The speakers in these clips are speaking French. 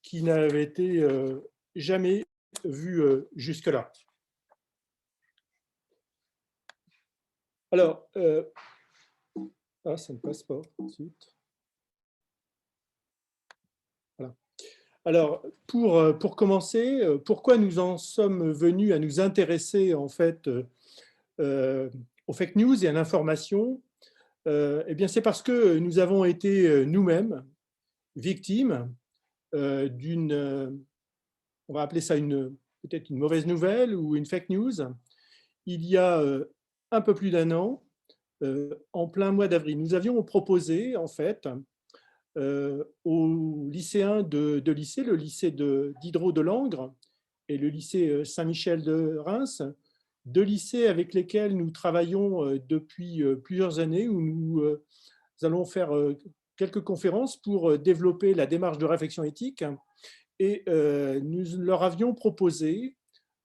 qui n'avait été jamais vu jusque-là. Alors, ça ne passe pas. Ensuite. Voilà. Alors, pour commencer, pourquoi nous en sommes venus à nous intéresser en fait aux fake news et à l'information? Eh bien, c'est parce que nous avons été nous-mêmes victimes d'une, on va appeler ça peut-être une mauvaise nouvelle ou une fake news. Il y a un peu plus d'un an, en plein mois d'avril, nous avions proposé en fait aux lycéens de lycée, le lycée Diderot de Langres et le lycée Saint-Michel de Reims, deux lycées avec lesquels nous travaillons depuis plusieurs années, où nous allons faire quelques conférences pour développer la démarche de réflexion éthique. Et nous leur avions proposé,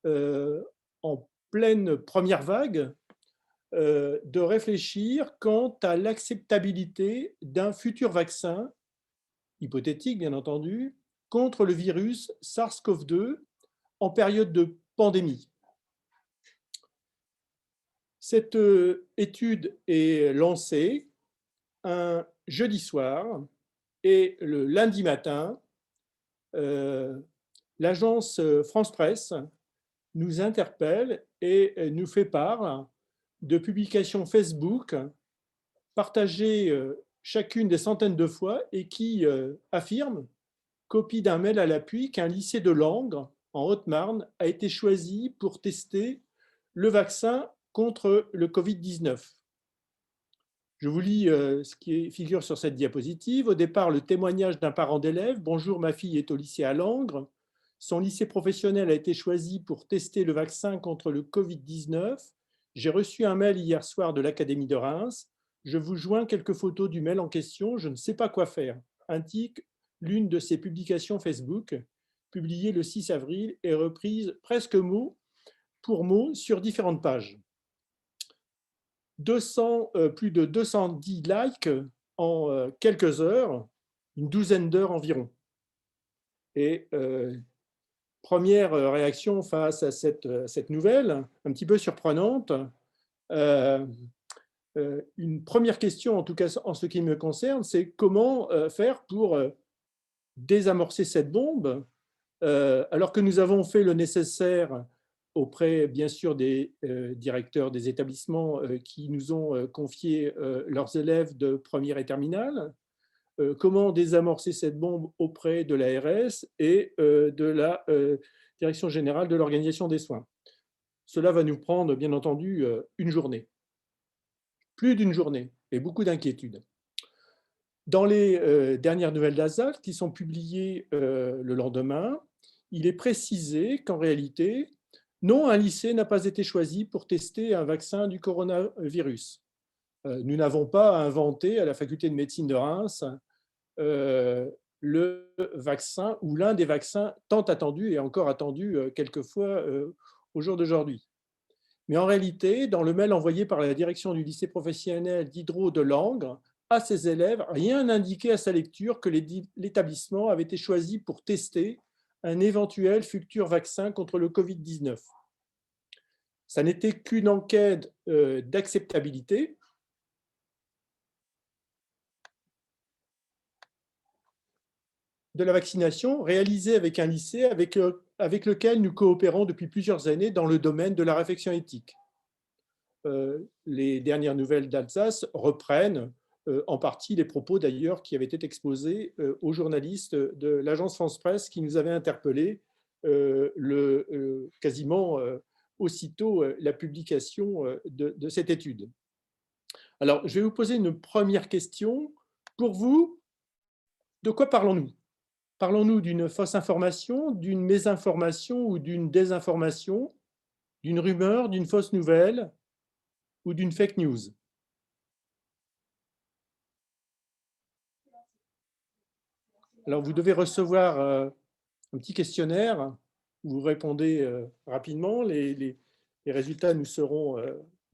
en pleine première vague, de réfléchir quant à l'acceptabilité d'un futur vaccin, hypothétique bien entendu, contre le virus SARS-CoV-2 en période de pandémie. Cette étude est lancée un jeudi soir et le lundi matin, l'agence France Presse nous interpelle et nous fait part de publications Facebook partagées chacune des centaines de fois et qui affirment, copie d'un mail à l'appui, qu'un lycée de Langres, en Haute-Marne, a été choisi pour tester le vaccin contre le Covid-19. Je vous lis ce qui figure sur cette diapositive. Au départ, le témoignage d'un parent d'élève. Bonjour, ma fille est au lycée à Langres. Son lycée professionnel a été choisi pour tester le vaccin contre le Covid-19. J'ai reçu un mail hier soir de l'Académie de Reims. Je vous joins quelques photos du mail en question. Je ne sais pas quoi faire, indique l'une de ses publications Facebook, publiée le 6 avril et reprise presque mot pour mot sur différentes pages. Plus de 210 likes en quelques heures, une douzaine d'heures environ. Et première réaction face à cette nouvelle, un petit peu surprenante, une première question, en tout cas en ce qui me concerne, c'est comment faire pour désamorcer cette bombe, alors que nous avons fait le nécessaire auprès, bien sûr, des directeurs des établissements qui nous ont confié leurs élèves de première et terminale. Comment désamorcer cette bombe auprès de l'ARS et de la Direction générale de l'organisation des soins. Cela va nous prendre, bien entendu, une journée. Plus d'une journée et beaucoup d'inquiétudes. Dans les dernières nouvelles d'Azal, qui sont publiées le lendemain, il est précisé qu'en réalité, non, un lycée n'a pas été choisi pour tester un vaccin du coronavirus. Nous n'avons pas inventé à la faculté de médecine de Reims le vaccin ou l'un des vaccins tant attendus et encore attendus quelquefois au jour d'aujourd'hui. Mais en réalité, dans le mail envoyé par la direction du lycée professionnel Diderot de Langres à ses élèves, rien n'indiquait à sa lecture que l'établissement avait été choisi pour tester un éventuel futur vaccin contre le Covid-19. Ça n'était qu'une enquête d'acceptabilité de la vaccination réalisée avec un lycée avec lequel nous coopérons depuis plusieurs années dans le domaine de la réflexion éthique. Les dernières nouvelles d'Alsace reprennent en partie les propos d'ailleurs qui avaient été exposés aux journalistes de l'agence France Presse qui nous avaient interpellés quasiment aussitôt la publication de cette étude. Alors, je vais vous poser une première question. Pour vous, de quoi parlons-nous? Parlons-nous d'une fausse information, d'une mésinformation ou d'une désinformation, d'une rumeur, d'une fausse nouvelle ou d'une fake news? Alors, vous devez recevoir un petit questionnaire. Vous répondez rapidement. Les résultats nous seront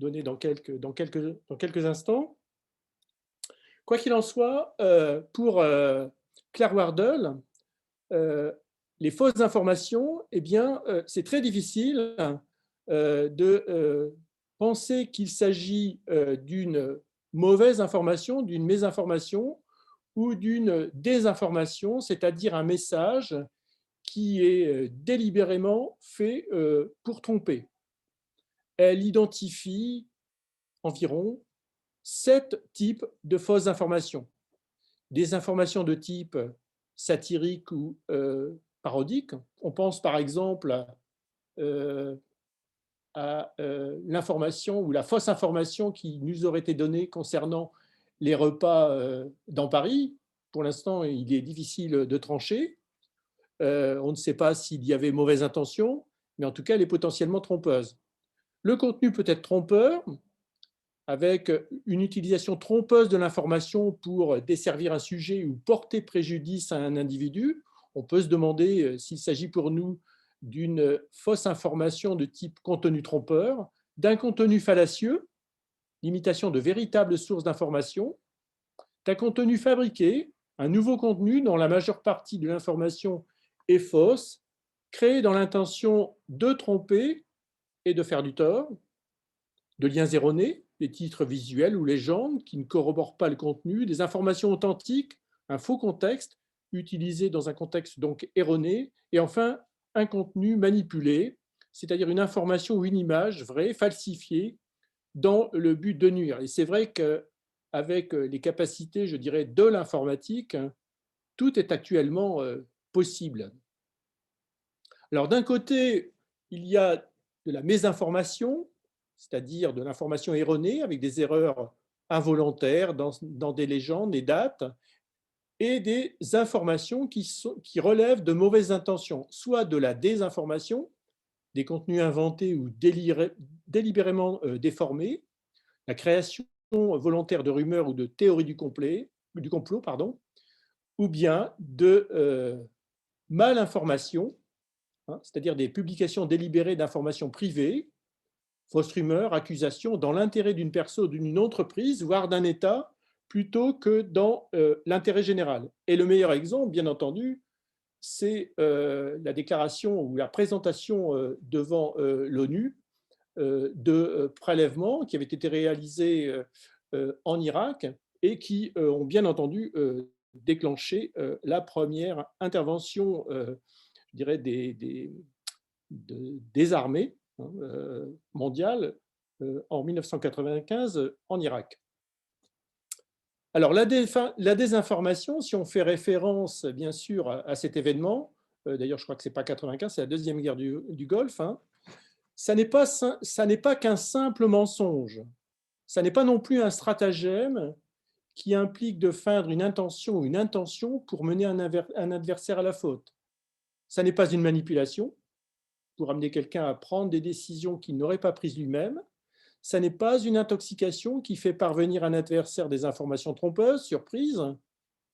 donnés dans quelques instants. Quoi qu'il en soit, pour Claire Wardle, les fausses informations, eh bien, c'est très difficile de penser qu'il s'agit d'une mauvaise information, d'une mésinformation ou d'une désinformation, c'est-à-dire un message qui est délibérément fait pour tromper. Elle identifie environ 7 types de fausses informations. Des informations de type satirique ou parodique. On pense par exemple à l'information ou la fausse information qui nous aurait été donnée concernant les repas dans Paris. Pour l'instant, il est difficile de trancher. On ne sait pas s'il y avait mauvaise intention, mais en tout cas, elle est potentiellement trompeuse. Le contenu peut être trompeur, avec une utilisation trompeuse de l'information pour desservir un sujet ou porter préjudice à un individu. On peut se demander s'il s'agit pour nous d'une fausse information de type contenu trompeur, d'un contenu fallacieux, l'imitation de véritables sources d'information, d'un contenu fabriqué, un nouveau contenu dont la majeure partie de l'information est fausse, créé dans l'intention de tromper et de faire du tort, de liens erronés, des titres visuels ou légendes qui ne corroborent pas le contenu, des informations authentiques, un faux contexte utilisé dans un contexte donc erroné, et enfin un contenu manipulé, c'est-à-dire une information ou une image vraie, falsifiée, dans le but de nuire. Et c'est vrai qu'avec les capacités, je dirais, de l'informatique, tout est actuellement possible. Alors d'un côté, il y a de la mésinformation, c'est-à-dire de l'information erronée avec des erreurs involontaires dans des légendes, des dates, et des informations qui relèvent de mauvaises intentions, soit de la désinformation, des contenus inventés ou délibérément déformés, la création volontaire de rumeurs ou de théories du complot, pardon, ou bien de malinformation, c'est-à-dire des publications délibérées d'informations privées, fausses rumeurs, accusations, dans l'intérêt d'une personne ou d'une entreprise, voire d'un État, plutôt que dans l'intérêt général. Et le meilleur exemple, bien entendu, c'est la déclaration ou la présentation devant l'ONU de prélèvements qui avaient été réalisés en Irak et qui ont bien entendu déclenché la première intervention, je dirais, des armées mondiales en 1995 en Irak. Alors, la désinformation, si on fait référence, bien sûr, à cet événement, d'ailleurs, je crois que ce n'est pas 95, c'est la deuxième guerre du Golfe, ça n'est pas qu'un simple mensonge. Ça n'est pas non plus un stratagème qui implique de feindre une intention ou une intention pour mener un adversaire à la faute. Ça n'est pas une manipulation pour amener quelqu'un à prendre des décisions qu'il n'aurait pas prises lui-même. Ça n'est pas une intoxication qui fait parvenir à un adversaire des informations trompeuses, surprises.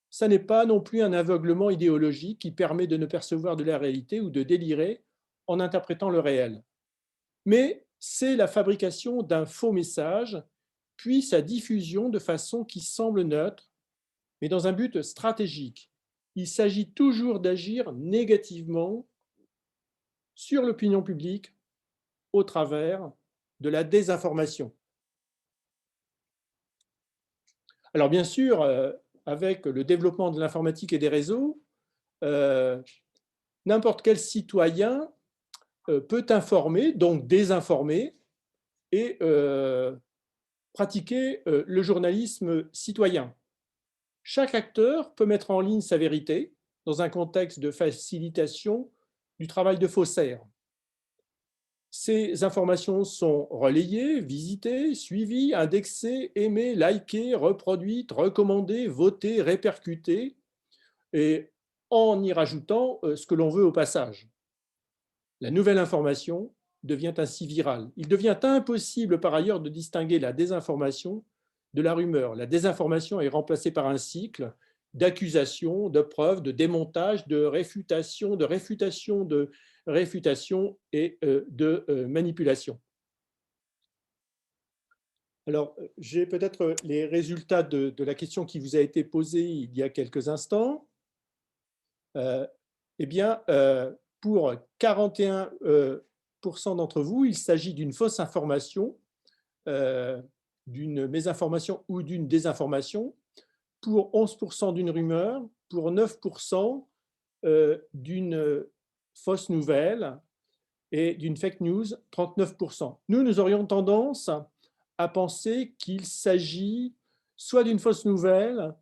Ça n'est pas non plus un aveuglement idéologique qui permet de ne percevoir de la réalité ou de délirer en interprétant le réel. Mais c'est la fabrication d'un faux message, puis sa diffusion de façon qui semble neutre, mais dans un but stratégique. Il s'agit toujours d'agir négativement sur l'opinion publique au travers de la désinformation. Alors bien sûr, avec le développement de l'informatique et des réseaux, n'importe quel citoyen peut informer, donc désinformer, et pratiquer le journalisme citoyen. Chaque acteur peut mettre en ligne sa vérité dans un contexte de facilitation du travail de faussaire. Ces informations sont relayées, visitées, suivies, indexées, aimées, likées, reproduites, recommandées, votées, répercutées, et en y rajoutant ce que l'on veut au passage. La nouvelle information devient ainsi virale. Il devient impossible par ailleurs de distinguer la désinformation de la rumeur. La désinformation est remplacée par un cycle d'accusations, de preuves, de démontage, de réfutation, de réfutation, de réfutation et de manipulation. Alors, j'ai peut-être les résultats de la question qui vous a été posée il y a quelques instants. Eh bien, pour 41% d'entre vous, il s'agit d'une fausse information, d'une mésinformation ou d'une désinformation. Pour 11% d'une rumeur, pour 9% d'une fausse nouvelle et d'une fake news, 39%. Nous aurions tendance à penser qu'il s'agit soit d'une fausse nouvelle,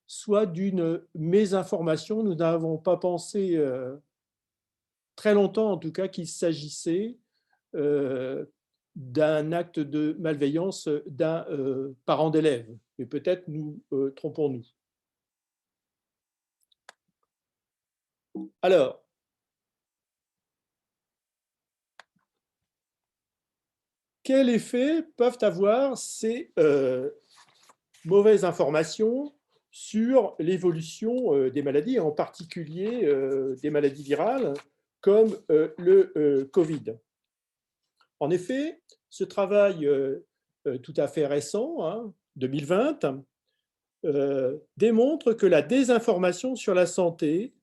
soit d'une mésinformation. Nous n'avons pas pensé très longtemps, en tout cas, qu'il s'agissait d'un acte de malveillance d'un parent d'élève. Mais peut-être nous trompons-nous. Alors, quel effet peuvent avoir ces mauvaises informations sur l'évolution des maladies, en particulier des maladies virales comme le Covid? En effet, ce travail tout à fait récent, hein, 2020, démontre que la désinformation sur la santé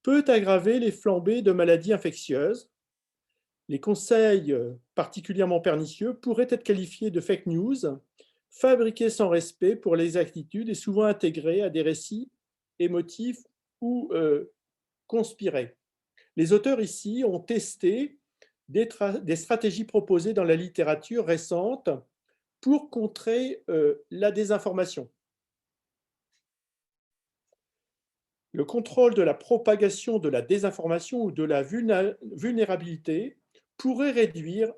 peut aggraver les flambées de maladies infectieuses. Les conseils particulièrement pernicieux pourraient être qualifiés de fake news, fabriqués sans respect pour l'exactitude et souvent intégrés à des récits émotifs ou conspirés. Les auteurs ici ont testé des stratégies proposées dans la littérature récente pour contrer la désinformation. Le contrôle de la propagation de la désinformation ou de la vulnérabilité pourrait réduire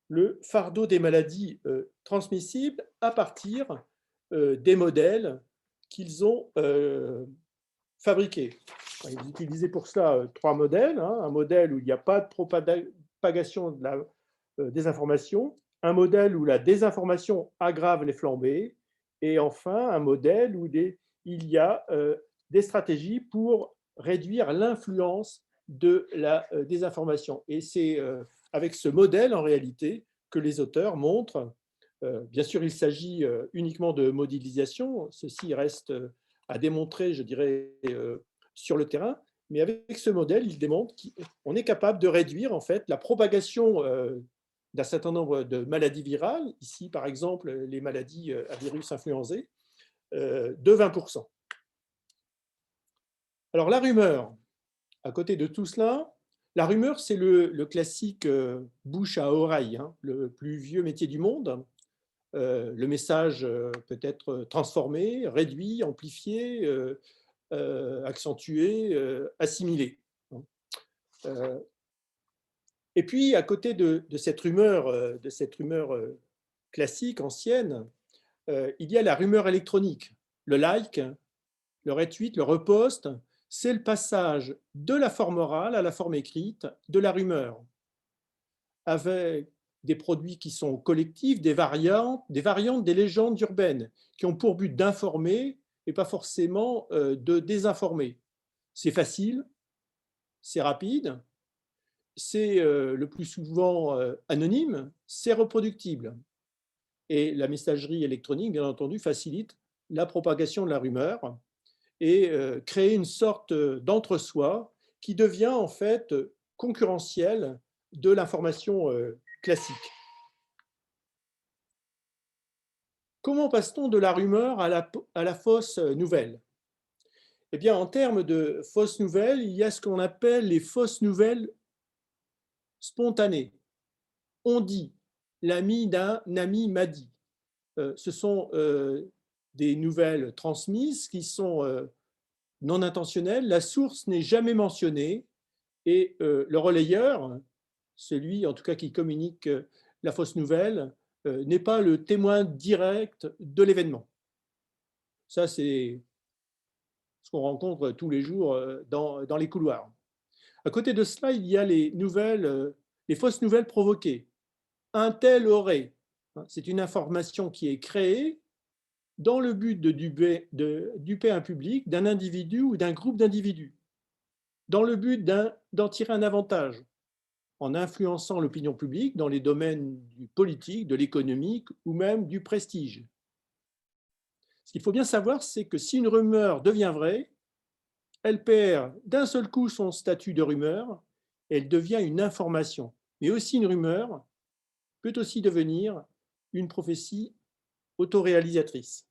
le fardeau des maladies transmissibles à partir des modèles qu'ils ont fabriqués. Ils utilisaient pour cela 3 modèles. Hein, un modèle où il n'y a pas de propagation de la désinformation, un modèle où la désinformation aggrave les flambées, et enfin un modèle où il y a des stratégies pour réduire l'influence de la désinformation. Et c'est avec ce modèle, en réalité, que les auteurs montrent, bien sûr, il s'agit uniquement de modélisation, ceci reste à démontrer, je dirais, sur le terrain, mais avec ce modèle, il démontre qu'on est capable de réduire en fait la propagation d'un certain nombre de maladies virales, ici par exemple les maladies à virus influenzés, de 20%. Alors la rumeur, à côté de tout cela, la rumeur, c'est le classique bouche à oreille, hein, le plus vieux métier du monde. Le message peut être transformé, réduit, amplifié, accentué, assimilé. Et puis, à côté de cette rumeur classique, ancienne, il y a la rumeur électronique. Le like, le retweet, le repost, c'est le passage de la forme orale à la forme écrite de la rumeur, avec des produits qui sont collectifs, des variantes des légendes urbaines, qui ont pour but d'informer et pas forcément de désinformer. C'est facile, c'est rapide, c'est le plus souvent anonyme, c'est reproductible. Et la messagerie électronique, bien entendu, facilite la propagation de la rumeur et crée une sorte d'entre-soi qui devient en fait concurrentiel de l'information classique. Comment passe-t-on de la rumeur à la fausse nouvelle? Eh bien, en termes de fausses nouvelles, il y a ce qu'on appelle les fausses nouvelles spontanées. On dit, l'ami d'un ami m'a dit. Ce sont des nouvelles transmises qui sont non intentionnelles. La source n'est jamais mentionnée et le relayeur, celui en tout cas qui communique la fausse nouvelle, n'est pas le témoin direct de l'événement. Ça, c'est ce qu'on rencontre tous les jours dans les couloirs. À côté de cela, il y a les fausses nouvelles provoquées. Un tel aurait. C'est une information qui est créée dans le but de duper un public, d'un individu ou d'un groupe d'individus, dans le but d'en tirer un avantage, en influençant l'opinion publique dans les domaines du politique, de l'économique ou même du prestige. Ce qu'il faut bien savoir, c'est que si une rumeur devient vraie, elle perd d'un seul coup son statut de rumeur, elle devient une information. Mais aussi une rumeur peut aussi devenir une prophétie autoréalisatrice.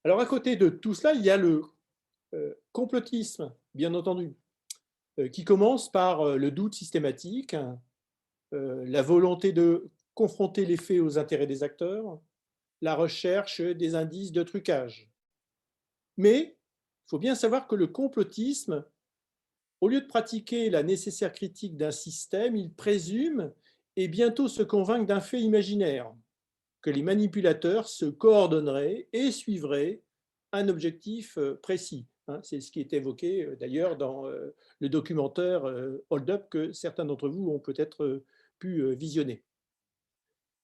Alors à côté de tout cela, il y a le complotisme, bien entendu, qui commence par le doute systématique, la volonté de confronter les faits aux intérêts des acteurs, la recherche des indices de trucage. Mais il faut bien savoir que le complotisme, au lieu de pratiquer la nécessaire critique d'un système, il présume et bientôt se convainc d'un fait imaginaire, que les manipulateurs se coordonneraient et suivraient un objectif précis. C'est ce qui est évoqué d'ailleurs dans le documentaire Hold Up que certains d'entre vous ont peut-être pu visionner.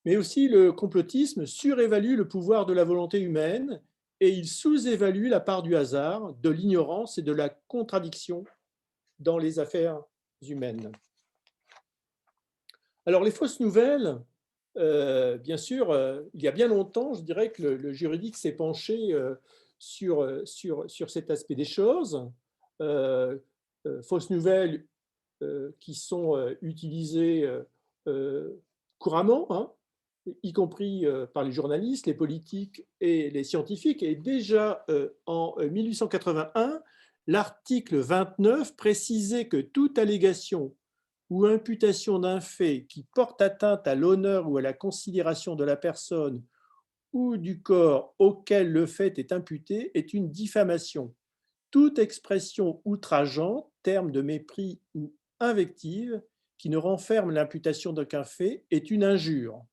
Mais aussi, le complotisme surévalue le pouvoir de la volonté humaine et il sous-évalue la part du hasard, de l'ignorance et de la contradiction dans les affaires humaines. Alors, les fausses nouvelles, bien sûr, il y a bien longtemps, je dirais que le juridique s'est penché sur cet aspect des choses. Fausses nouvelles qui sont utilisées couramment, hein, y compris par les journalistes, les politiques et les scientifiques. Et déjà en 1881, l'article 29 précisait que toute allégation ou imputation d'un fait qui porte atteinte à l'honneur ou à la considération de la personne ou du corps auquel le fait est imputé est une diffamation. Toute expression outrageante, terme de mépris ou invective, qui ne renferme l'imputation d'aucun fait, est une injure.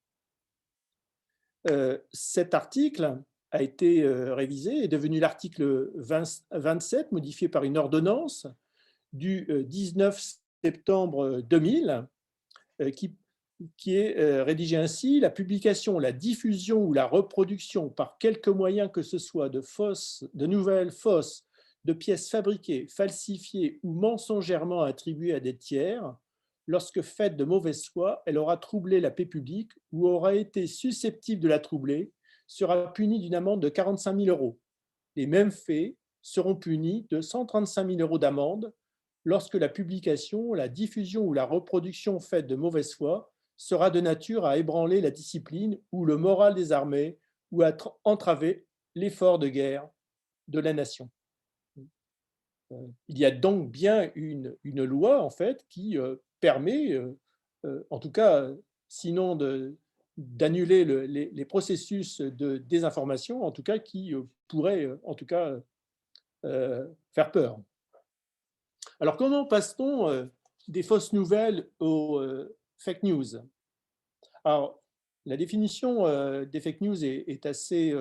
Cet article a été révisé, est devenu l'article 27, modifié par une ordonnance du 19 septembre 2000, qui est rédigé ainsi: la publication, la diffusion ou la reproduction par quelque moyen que ce soit de nouvelles fausses, de pièces fabriquées, falsifiées ou mensongèrement attribuées à des tiers, lorsque faite de mauvaise foi, elle aura troublé la paix publique ou aura été susceptible de la troubler, sera punie d'une amende de 45 000 euros. Les mêmes faits seront punis de 135 000 euros d'amende lorsque la publication, la diffusion ou la reproduction faite de mauvaise foi sera de nature à ébranler la discipline ou le moral des armées ou à entraver l'effort de guerre de la nation. Il y a donc bien une loi en fait qui permet, en tout cas, sinon d'annuler les processus de désinformation, en tout cas qui pourrait en tout cas faire peur. Alors comment passe-t-on des fausses nouvelles aux fake news? Alors, la définition des fake news est assez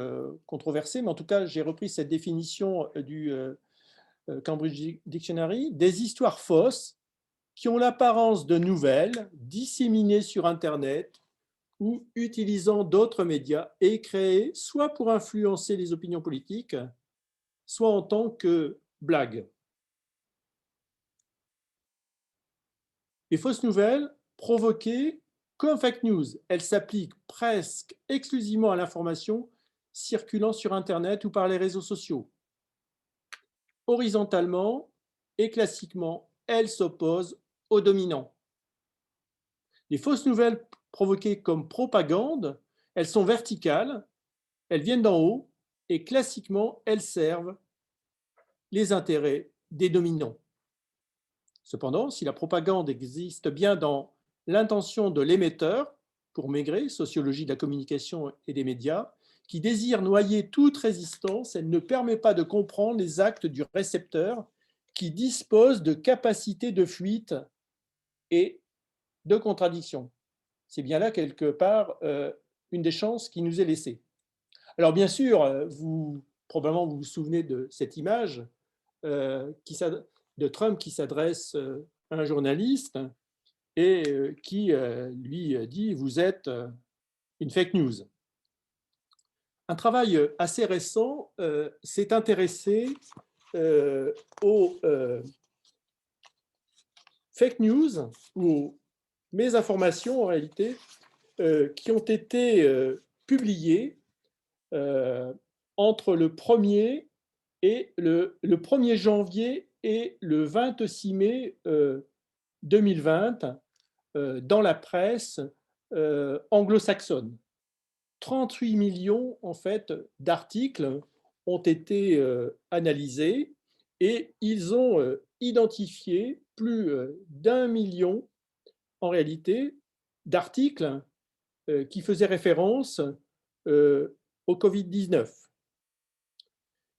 controversée, mais en tout cas, j'ai repris cette définition du Cambridge Dictionary: des histoires fausses qui ont l'apparence de nouvelles disséminées sur Internet ou utilisant d'autres médias et créées soit pour influencer les opinions politiques, soit en tant que blague. Les fausses nouvelles provoquées comme fake news, elles s'appliquent presque exclusivement à l'information circulant sur Internet ou par les réseaux sociaux. Horizontalement et classiquement, elles s'opposent aux dominants. Les fausses nouvelles provoquées comme propagande, elles sont verticales, elles viennent d'en haut et classiquement, elles servent les intérêts des dominants. Cependant, si la propagande existe bien dans l'intention de l'émetteur, pour Maigret, Sociologie de la communication et des médias, qui désire noyer toute résistance, elle ne permet pas de comprendre les actes du récepteur qui dispose de capacités de fuite et de contradiction. C'est bien là, quelque part, une des chances qui nous est laissée. Alors, bien sûr, probablement vous vous souvenez de cette image de Trump qui s'adresse à un journaliste et qui lui dit « vous êtes une fake news ». Un travail assez récent s'est intéressé aux fake news ou aux mésinformations en réalité qui ont été publiées entre le 1er et le 1er janvier et le 26 mai 2020 dans la presse anglo-saxonne. 38 millions en fait, d'articles ont été analysés et ils ont identifié plus d'1 million en réalité d'articles qui faisaient référence au Covid-19.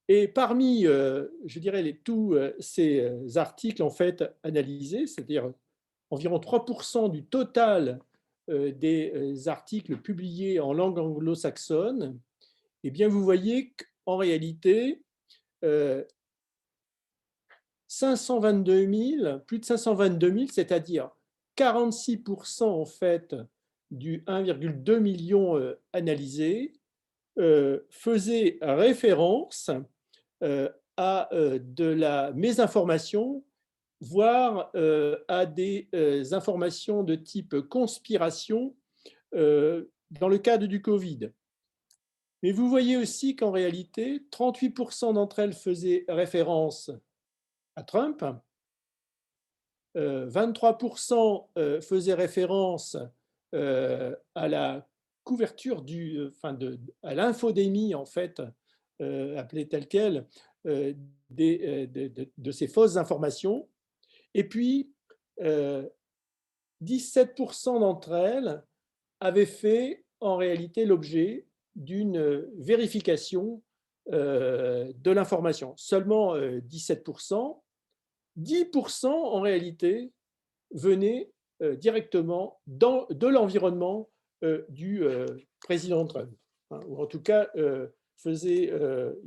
Et parmi, je dirais, tous ces articles en fait analysés, c'est-à-dire environ 3% du total des articles publiés en langue anglo-saxonne, eh bien, vous voyez qu'en réalité, 522 000, plus de 522 000, c'est-à-dire 46% en fait du 1,2 million analysé, faisaient référence à de la mésinformation, voire à des informations de type conspiration dans le cadre du Covid. Mais vous voyez aussi qu'en réalité, 38% d'entre elles faisaient référence à Trump, 23% faisaient référence à la couverture à l'infodémie, en fait, appelée telle quelle, de ces fausses informations. Et puis, 17% d'entre elles avaient fait en réalité l'objet d'une vérification de l'information. Seulement 17%. 10% en réalité venaient directement de l'environnement du président Trump. Ou en tout cas, il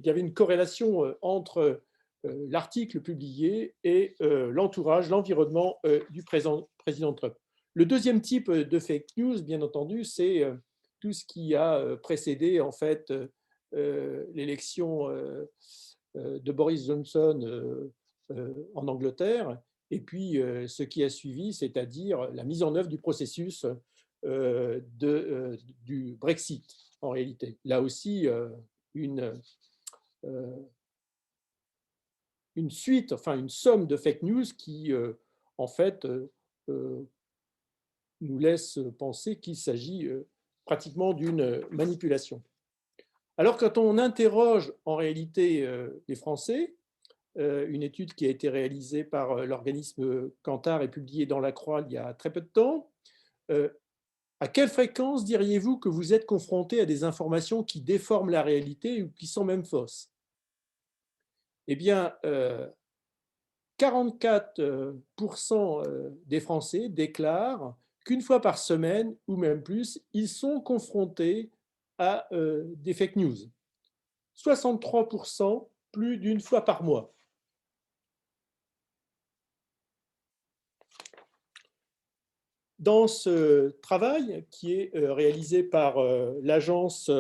y avait une corrélation entre l'article publié et l'entourage, l'environnement du président Trump. Le deuxième type de fake news, bien entendu, c'est tout ce qui a précédé en fait l'élection de Boris Johnson en Angleterre, et puis ce qui a suivi, c'est-à-dire la mise en œuvre du processus du Brexit, en réalité. Là aussi, une suite, enfin une somme de fake news qui, en fait, nous laisse penser qu'il s'agit pratiquement d'une manipulation. Alors, quand on interroge en réalité les Français, une étude qui a été réalisée par l'organisme Kantar et publiée dans La Croix il y a très peu de temps, à quelle fréquence diriez-vous que vous êtes confronté à des informations qui déforment la réalité ou qui sont même fausses? Eh bien, 44% des Français déclarent qu'une fois par semaine, ou même plus, ils sont confrontés à des fake news. 63% plus d'une fois par mois. Dans ce travail qui est réalisé par l'agence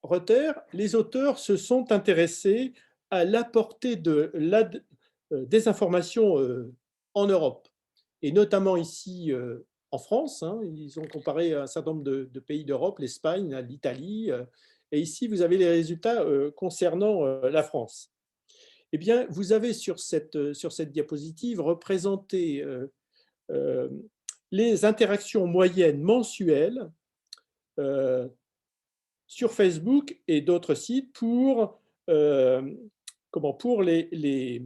Reuters, les auteurs se sont intéressés à la portée de la désinformation en Europe, et notamment ici en France. Ils ont comparé un certain nombre de pays d'Europe, l'Espagne, l'Italie, et ici vous avez les résultats concernant la France. Eh bien, vous avez sur cette diapositive représenté les interactions moyennes mensuelles sur Facebook et d'autres sites pour les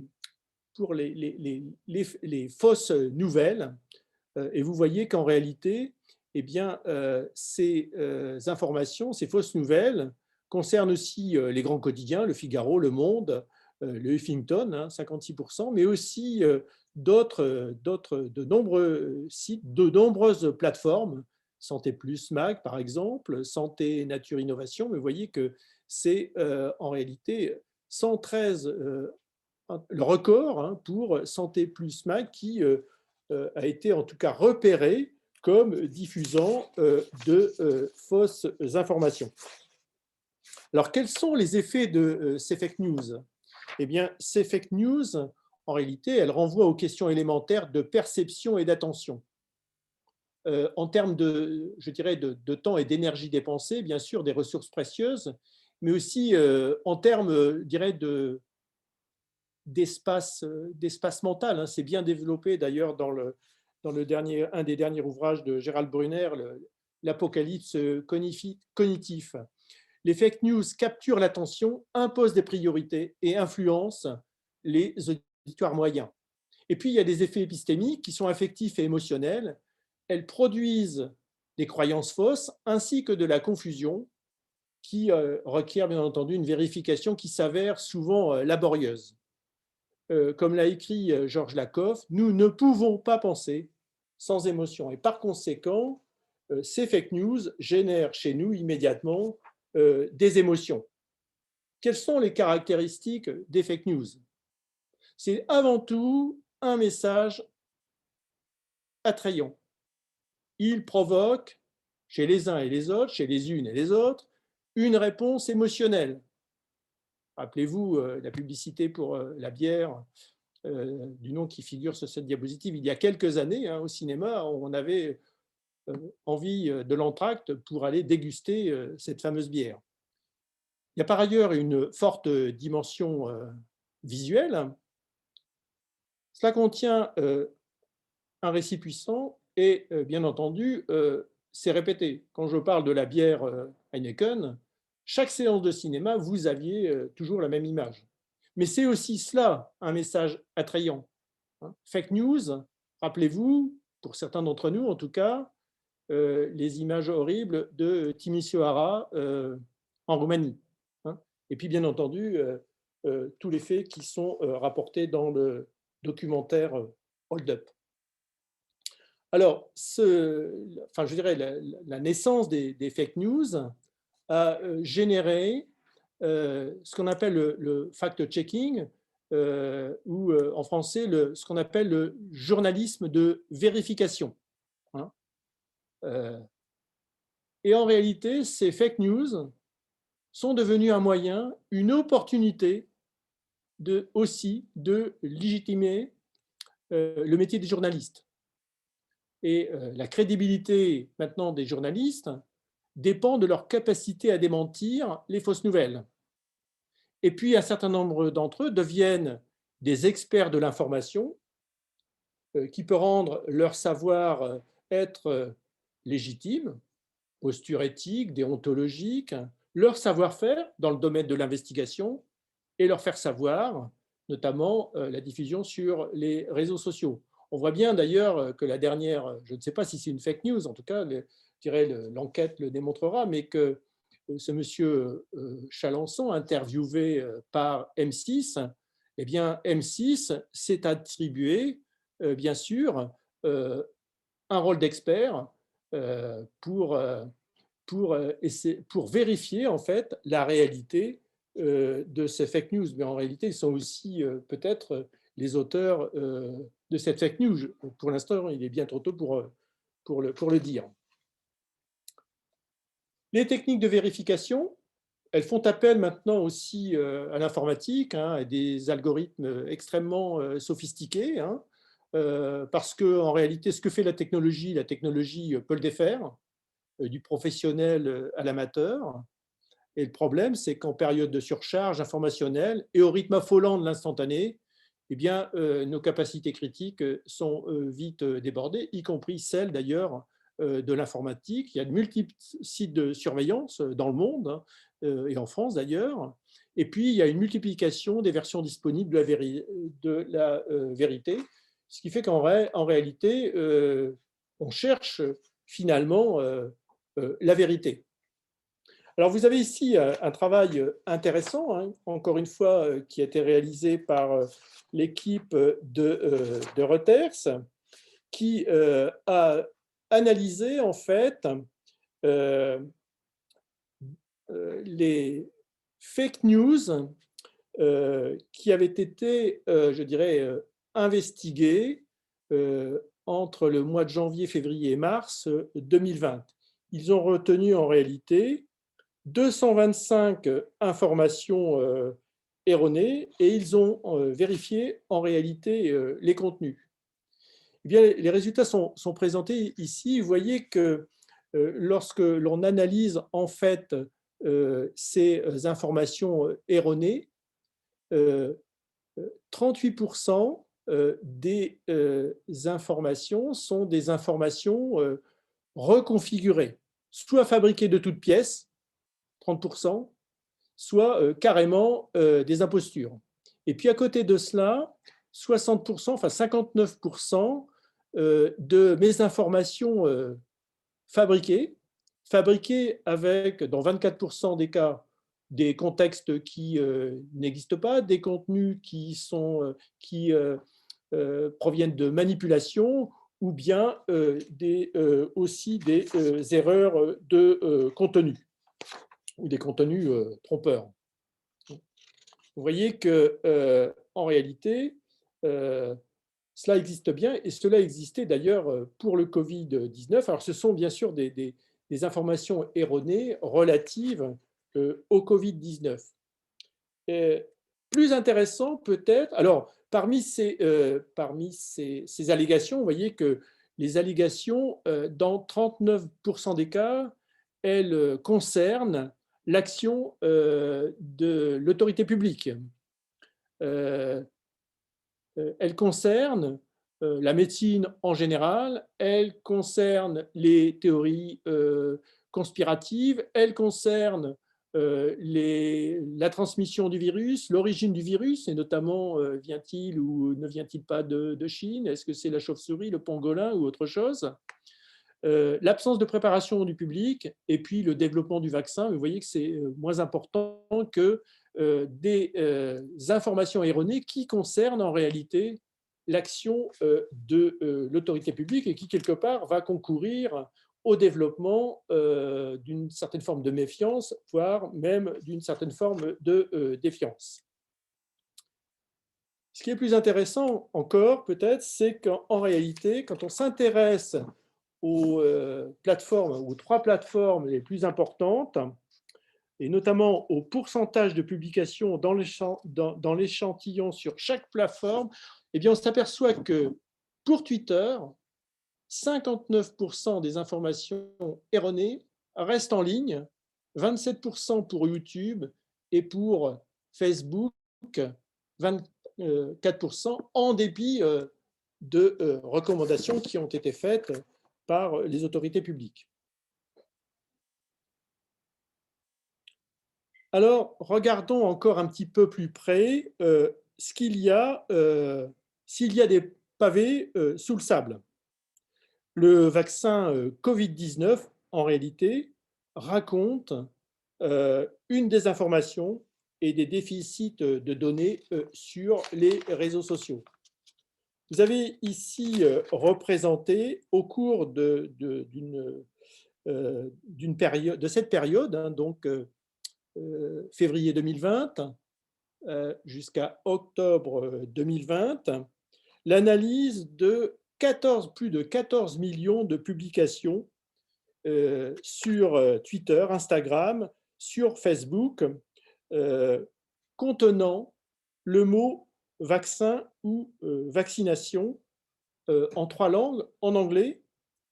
fausses nouvelles. Et vous voyez qu'en réalité, eh bien, ces informations, ces fausses nouvelles concernent aussi les grands quotidiens, Le Figaro, Le Monde, le Huffington, 56%, mais aussi de nombreux sites, de nombreuses plateformes, Santé Plus Mag par exemple, Santé Nature Innovation, mais vous voyez que c'est en réalité 113, le record pour Santé Plus Mag qui a été en tout cas repéré comme diffusant de fausses informations. Alors, quels sont les effets de ces fake news? Eh bien, ces fake news, en réalité, elles renvoient aux questions élémentaires de perception et d'attention. En termes je dirais, de temps et d'énergie dépensée, bien sûr, des ressources précieuses, mais aussi en termes, je dirais, d'espace mental, hein. C'est bien développé d'ailleurs dans un des derniers ouvrages de Gérald Brunner, l'Apocalypse cognitif. Les fake news capturent l'attention, imposent des priorités et influencent les auditoires moyens. Et puis, il y a des effets épistémiques qui sont affectifs et émotionnels. Elles produisent des croyances fausses ainsi que de la confusion qui requiert bien entendu une vérification qui s'avère souvent laborieuse. Comme l'a écrit Georges Lakoff, nous ne pouvons pas penser sans émotion. Et par conséquent, ces fake news génèrent chez nous immédiatement des émotions. Quelles sont les caractéristiques des fake news? C'est avant tout un message attrayant. Il provoque chez les uns et les autres, chez les unes et les autres, une réponse émotionnelle. Rappelez-vous la publicité pour la bière du nom qui figure sur cette diapositive. Il y a quelques années, hein, au cinéma, on avait envie de l'entracte pour aller déguster cette fameuse bière. Il y a par ailleurs une forte dimension visuelle. Cela contient un récit puissant et, bien entendu, c'est répété. Quand je parle de la bière Heineken, chaque séance de cinéma, vous aviez toujours la même image. Mais c'est aussi cela, un message attrayant. Fake news, rappelez-vous, pour certains d'entre nous en tout cas, les images horribles de Timișoara en Roumanie. Et puis, bien entendu, tous les faits qui sont rapportés dans le documentaire Hold Up. Alors, je dirais, la naissance des fake news a généré ce qu'on appelle le fact-checking, ou en français, ce qu'on appelle le journalisme de vérification. Et en réalité, ces fake news sont devenus un moyen, une opportunité aussi de légitimer le métier des journalistes. Et la crédibilité maintenant des journalistes dépend de leur capacité à démentir les fausses nouvelles. Et puis, un certain nombre d'entre eux deviennent des experts de l'information qui peut rendre leur savoir être légitime, posture éthique, déontologique, leur savoir-faire dans le domaine de l'investigation et leur faire savoir, notamment la diffusion sur les réseaux sociaux. On voit bien d'ailleurs que la dernière, je ne sais pas si c'est une fake news, en tout cas, je dirais l'enquête le démontrera, mais que ce monsieur Chalençon, interviewé par M6, eh bien, M6 s'est attribué, bien sûr, un rôle d'expert pour vérifier en fait la réalité de ces fake news. Mais en réalité, ils sont aussi peut-être les auteurs de cette fake news. Pour l'instant, il est bien trop tôt pour le dire. Les techniques de vérification, elles font appel maintenant aussi à l'informatique, hein, à des algorithmes extrêmement sophistiqués, hein, parce qu'en réalité, ce que fait la technologie peut le défaire, du professionnel à l'amateur. Et le problème, c'est qu'en période de surcharge informationnelle et au rythme affolant de l'instantané, eh bien, nos capacités critiques sont vite débordées, y compris celles d'ailleurs de l'informatique. Il y a de multiples sites de surveillance dans le monde, hein, et en France d'ailleurs. Et puis, il y a une multiplication des versions disponibles de la vérité, ce qui fait qu'en réalité, on cherche finalement la vérité. Alors, vous avez ici un travail intéressant, hein, encore une fois, qui a été réalisé par l'équipe de Reuters, qui a analysé en fait les fake news qui avaient été, je dirais, investiguées entre le mois de janvier, février et mars 2020. Ils ont retenu en réalité 225 informations erronées et ils ont vérifié en réalité les contenus. Eh bien, les résultats sont présentés ici. Vous voyez que lorsque l'on analyse en fait ces informations erronées, 38% des informations sont des informations reconfigurées, soit fabriquées de toutes pièces, 30%, soit carrément des impostures. Et puis à côté de cela, 60%, enfin 59% de mes informations fabriquées avec, dans 24% des cas, des contextes qui n'existent pas, des contenus qui proviennent de manipulations ou bien aussi des erreurs de contenu ou des contenus trompeurs. Vous voyez que en réalité, cela existe bien et cela existait d'ailleurs pour le Covid-19. Alors, ce sont bien sûr des informations erronées relatives au Covid-19. Plus intéressant peut-être, alors parmi ces allégations, vous voyez que les allégations, dans 39% des cas, elles concernent l'action de l'autorité publique. Elle concerne la médecine en général, elle concerne les théories conspiratives, elle concerne la transmission du virus, l'origine du virus, et notamment vient-il ou ne vient-il pas de Chine? Est-ce que c'est la chauve-souris, le pangolin ou autre chose? L'absence de préparation du public et puis le développement du vaccin. Vous voyez que c'est moins important que des informations erronées qui concernent en réalité l'action de l'autorité publique et qui, quelque part, va concourir au développement d'une certaine forme de méfiance, voire même d'une certaine forme de défiance. Ce qui est plus intéressant encore, peut-être, c'est qu'en réalité, quand on s'intéresse aux plateformes, aux 3 plateformes les plus importantes, et notamment au pourcentage de publications dans l'échantillon sur chaque plateforme, eh bien, on s'aperçoit que pour Twitter, 59% des informations erronées restent en ligne, 27% pour YouTube et pour Facebook, 24% en dépit de recommandations qui ont été faites par les autorités publiques. Alors, regardons encore un petit peu plus près s'il y a des pavés sous le sable. Le vaccin Covid-19, en réalité, raconte une désinformation et des déficits de données sur les réseaux sociaux. Vous avez ici représenté au cours de cette période, hein, donc février 2020 jusqu'à octobre 2020, l'analyse de plus de 14 millions de publications sur Twitter, Instagram, sur Facebook, contenant le mot vaccin ou vaccination en 3 langues, en anglais,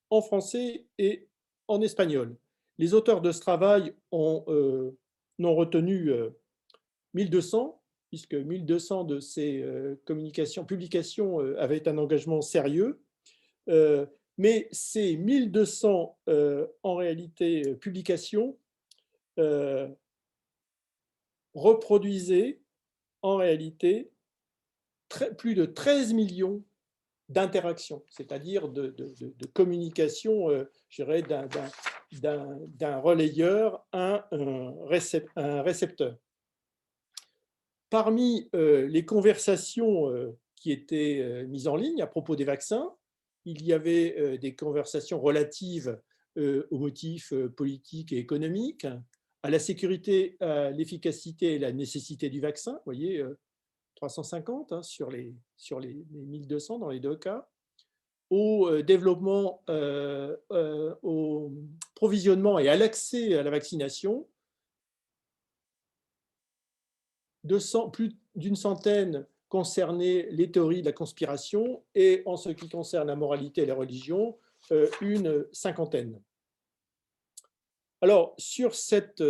en français et en espagnol. Les auteurs de ce travail n'ont retenu 1200, puisque 1200 de ces publications avaient un engagement sérieux. Mais ces 1200, en réalité, publications reproduisaient en réalité plus de 13 millions d'interactions, c'est-à-dire de communication, je dirais, d'un relayeur à un récepteur. Parmi les conversations qui étaient mises en ligne à propos des vaccins, il y avait des conversations relatives aux motifs politiques et économiques, à la sécurité, à l'efficacité et la nécessité du vaccin. Vous voyez, 350 hein, sur les 1200 dans les 2 cas, au développement, au provisionnement et à l'accès à la vaccination, plus d'une centaine concernaient les théories de la conspiration et en ce qui concerne la moralité et la religion, une cinquantaine. Alors, sur cette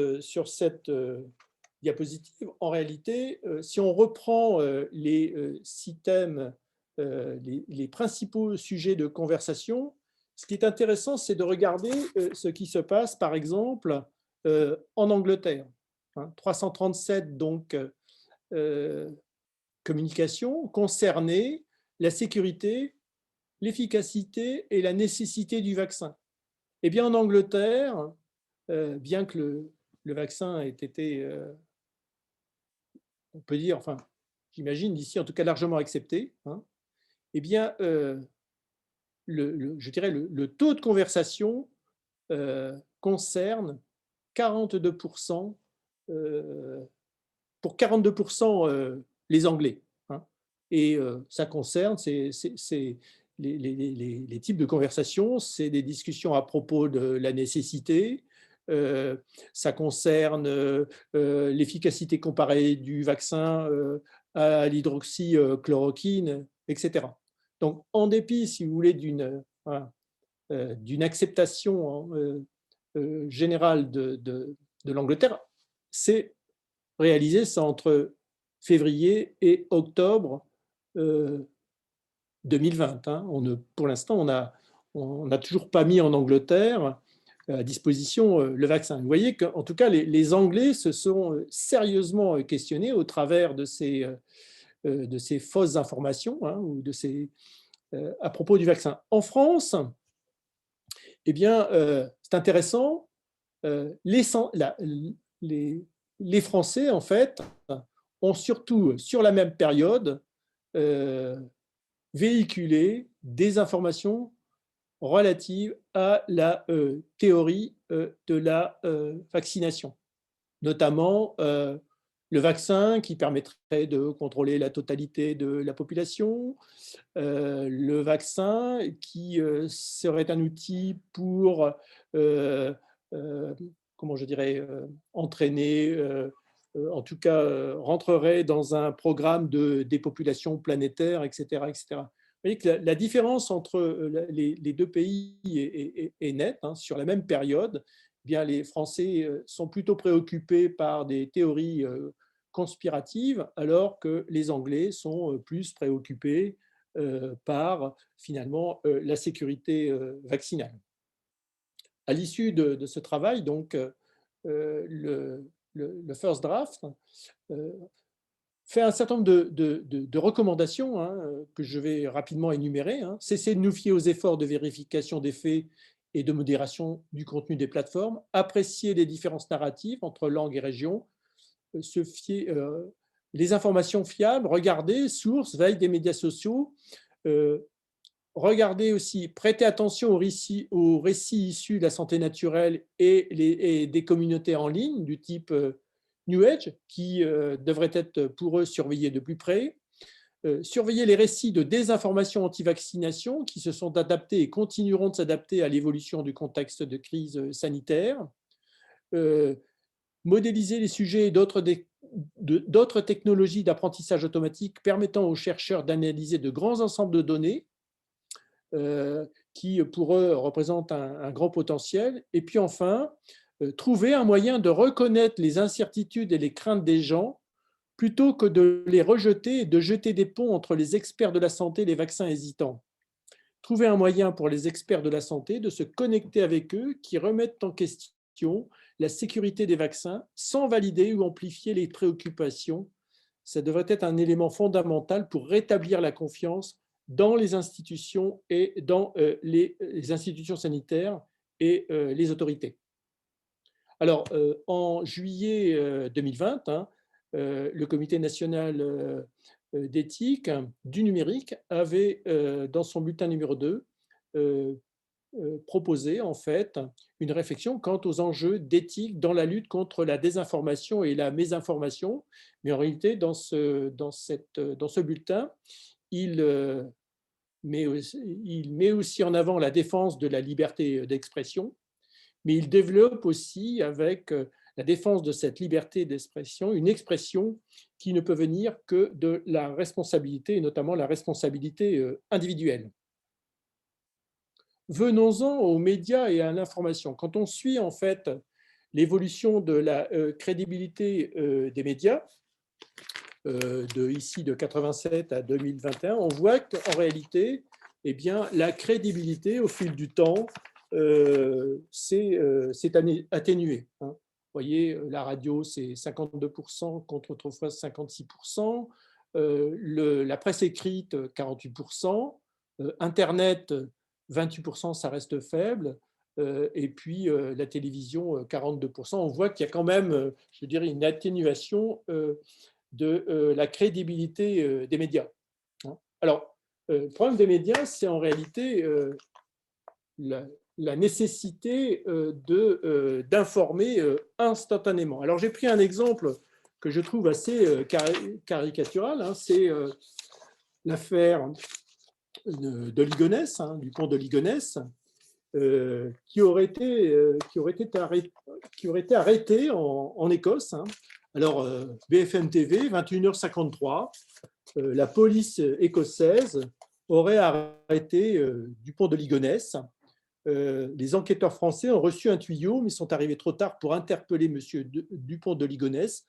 diapositive, en réalité, si on reprend les 6 thèmes, les principaux sujets de conversation, ce qui est intéressant, c'est de regarder ce qui se passe, par exemple, en Angleterre. 337 donc, communications concernées la sécurité, l'efficacité et la nécessité du vaccin. Eh bien, en Angleterre, bien que le vaccin ait été, on peut dire, enfin, j'imagine d'ici en tout cas largement accepté, eh bien, je dirais le taux de conversation concerne 42%, pour 42% les Anglais. Et ça concerne, les types de conversations, c'est des discussions à propos de la nécessité, ça concerne l'efficacité comparée du vaccin à l'hydroxychloroquine, etc. Donc, en dépit, si vous voulez, d'une acceptation générale de l'Angleterre, c'est réalisé ça entre février et octobre 2020. Pour l'instant, on n'a toujours pas mis en Angleterre à disposition le vaccin. Vous voyez qu'en tout cas, les Anglais se sont sérieusement questionnés au travers de ces fausses informations ou à propos du vaccin. En France, eh bien, c'est intéressant. Les Français, en fait, ont surtout, sur la même période, véhiculé des informations relatives à la théorie de la vaccination, notamment le vaccin qui permettrait de contrôler la totalité de la population, le vaccin qui serait un outil pour, comment je dirais, entraîner, en tout cas, rentrerait dans un programme de dépopulation planétaire, etc. etc. Vous voyez que la différence entre les deux pays est nette. Sur la même période, eh bien, les Français sont plutôt préoccupés par des théories conspiratives, alors que les Anglais sont plus préoccupés par finalement la sécurité vaccinale. À l'issue de ce travail, donc, le First Draft fait un certain nombre de recommandations que je vais rapidement énumérer. Cesser de nous fier aux efforts de vérification des faits et de modération du contenu des plateformes, apprécier les différences narratives entre langues et régions, se fier, les informations fiables, regarder, sources, veille des médias sociaux, regardez aussi, prêtez attention aux récits issus de la santé naturelle et des communautés en ligne du type New Age, qui devraient être pour eux surveillés de plus près. Surveiller les récits de désinformation anti-vaccination qui se sont adaptés et continueront de s'adapter à l'évolution du contexte de crise sanitaire. Modéliser les sujets d'autres technologies d'apprentissage automatique permettant aux chercheurs d'analyser de grands ensembles de données qui, pour eux, représentent un grand potentiel. Et puis enfin, trouver un moyen de reconnaître les incertitudes et les craintes des gens plutôt que de les rejeter et de jeter des ponts entre les experts de la santé et les vaccins hésitants. Trouver un moyen pour les experts de la santé de se connecter avec eux qui remettent en question la sécurité des vaccins sans valider ou amplifier les préoccupations. Ça devrait être un élément fondamental pour rétablir la confiance dans les institutions et dans les institutions sanitaires et les autorités. Alors, en juillet 2020, le Comité national d'éthique du numérique avait, dans son bulletin numéro 2, proposé en fait une réflexion quant aux enjeux d'éthique dans la lutte contre la désinformation et la mésinformation. Mais en réalité, dans ce bulletin, il met aussi en avant la défense de la liberté d'expression, mais il développe aussi avec la défense de cette liberté d'expression une expression qui ne peut venir que de la responsabilité, et notamment la responsabilité individuelle. Venons-en aux médias et à l'information. Quand on suit en fait l'évolution de la crédibilité des médias, ici de 87 à 2021, on voit qu'en réalité, eh bien, la crédibilité au fil du temps s'est atténuée. Hein. Vous voyez, la radio, c'est 52% contre autrefois 56%. La presse écrite, 48%. Internet, 28%, ça reste faible. Et puis la télévision, 42%. On voit qu'il y a quand même, je dirais, une atténuation de la crédibilité des médias. Alors, le problème des médias, c'est en réalité la nécessité d'informer instantanément. Alors, j'ai pris un exemple que je trouve assez caricatural, hein, c'est l'affaire de Ligonnès, hein, du pont de Ligonnès, qui aurait été arrêté en Écosse. Hein. Alors, BFM TV, 21h53, la police écossaise aurait arrêté Dupont de Ligonnès. Les enquêteurs français ont reçu un tuyau, mais sont arrivés trop tard pour interpeller M. Dupont de Ligonnès.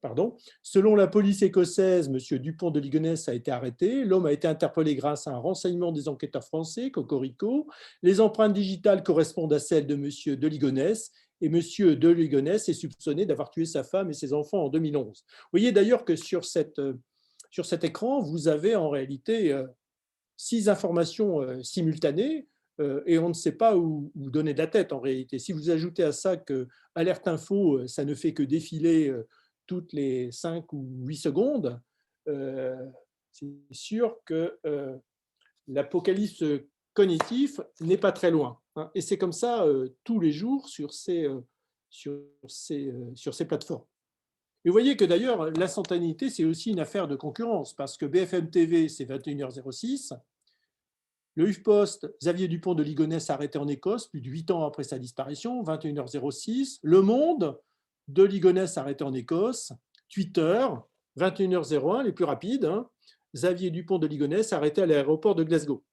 Pardon. Selon la police écossaise, M. Dupont de Ligonnès a été arrêté. L'homme a été interpellé grâce à un renseignement des enquêteurs français, Cocorico. Les empreintes digitales correspondent à celles de M. de Ligonnès et M. de Ligonnès est soupçonné d'avoir tué sa femme et ses enfants en 2011. Vous voyez d'ailleurs que sur cet écran, vous avez en réalité 6 informations simultanées et on ne sait pas où donner de la tête en réalité. Si vous ajoutez à ça que Alerte Info, ça ne fait que défiler toutes les 5 ou 8 secondes, c'est sûr que l'apocalypse cognitif n'est pas très loin. Hein. Et c'est comme ça tous les jours sur ces plateformes. Et vous voyez que d'ailleurs, l'instantanéité, c'est aussi une affaire de concurrence, parce que BFM TV, c'est 21h06. Le HuffPost, Xavier Dupont de Ligonnès arrêté en Écosse, plus de 8 ans après sa disparition, 21h06. Le Monde, de Ligonnès arrêté en Écosse. Twitter, 21h01, les plus rapides. Hein. Xavier Dupont de Ligonnès arrêté à l'aéroport de Glasgow.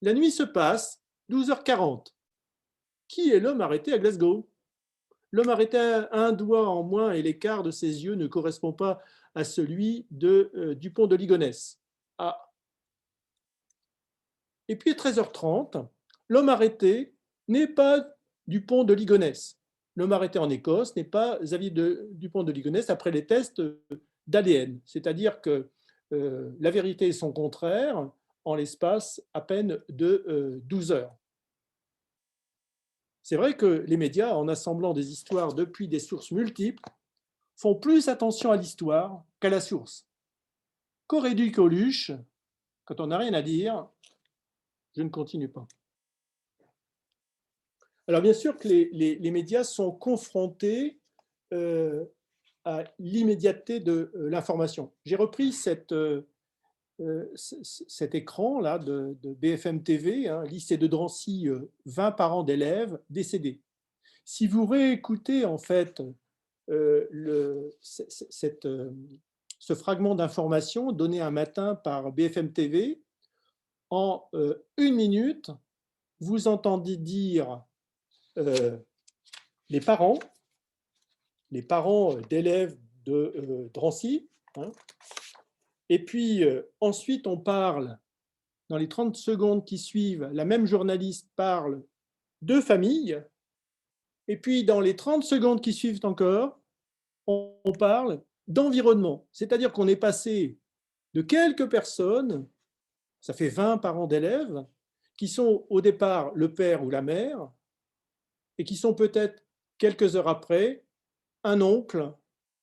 La nuit se passe, 12h40. Qui est l'homme arrêté à Glasgow? L'homme arrêté à un doigt en moins et l'écart de ses yeux ne correspond pas à celui de Dupont de Ligonnès. Ah. Et puis à 13h30, l'homme arrêté n'est pas Dupont de Ligonnès. L'homme arrêté en Écosse n'est pas Xavier Dupont de Ligonnès après les tests d'ADN. C'est-à-dire que la vérité et son contraire en l'espace à peine de 12 heures. C'est vrai que les médias, en assemblant des histoires depuis des sources multiples, font plus attention à l'histoire qu'à la source. Qu'aurait dit Coluche, quand on n'a rien à dire, je ne continue pas. Alors bien sûr que les médias sont confrontés à l'immédiateté de l'information. J'ai repris cet écran-là de BFM TV, hein, lycée de Drancy, 20 parents d'élèves décédés. Si vous réécoutez en fait ce fragment d'information donné un matin par BFM TV, en 1 minute, vous entendez dire les parents d'élèves de Drancy, hein, et puis ensuite on parle, dans les 30 secondes qui suivent, la même journaliste parle de famille, et puis dans les 30 secondes qui suivent encore, on parle d'environnement. C'est-à-dire qu'on est passé de quelques personnes, ça fait 20 parents d'élèves, qui sont au départ le père ou la mère, et qui sont peut-être quelques heures après un oncle,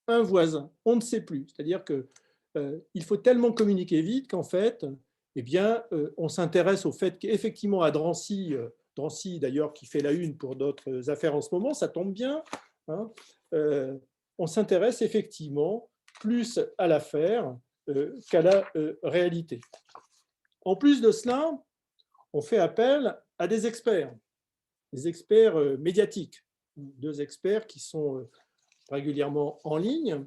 un voisin, on ne sait plus. C'est-à-dire qu'il faut tellement communiquer vite qu'en fait, eh bien, on s'intéresse au fait qu'effectivement à Drancy, Drancy d'ailleurs qui fait la une pour d'autres affaires en ce moment, ça tombe bien, hein, on s'intéresse effectivement plus à l'affaire qu'à la réalité. En plus de cela, on fait appel à des experts médiatiques, 2 experts qui sont régulièrement en ligne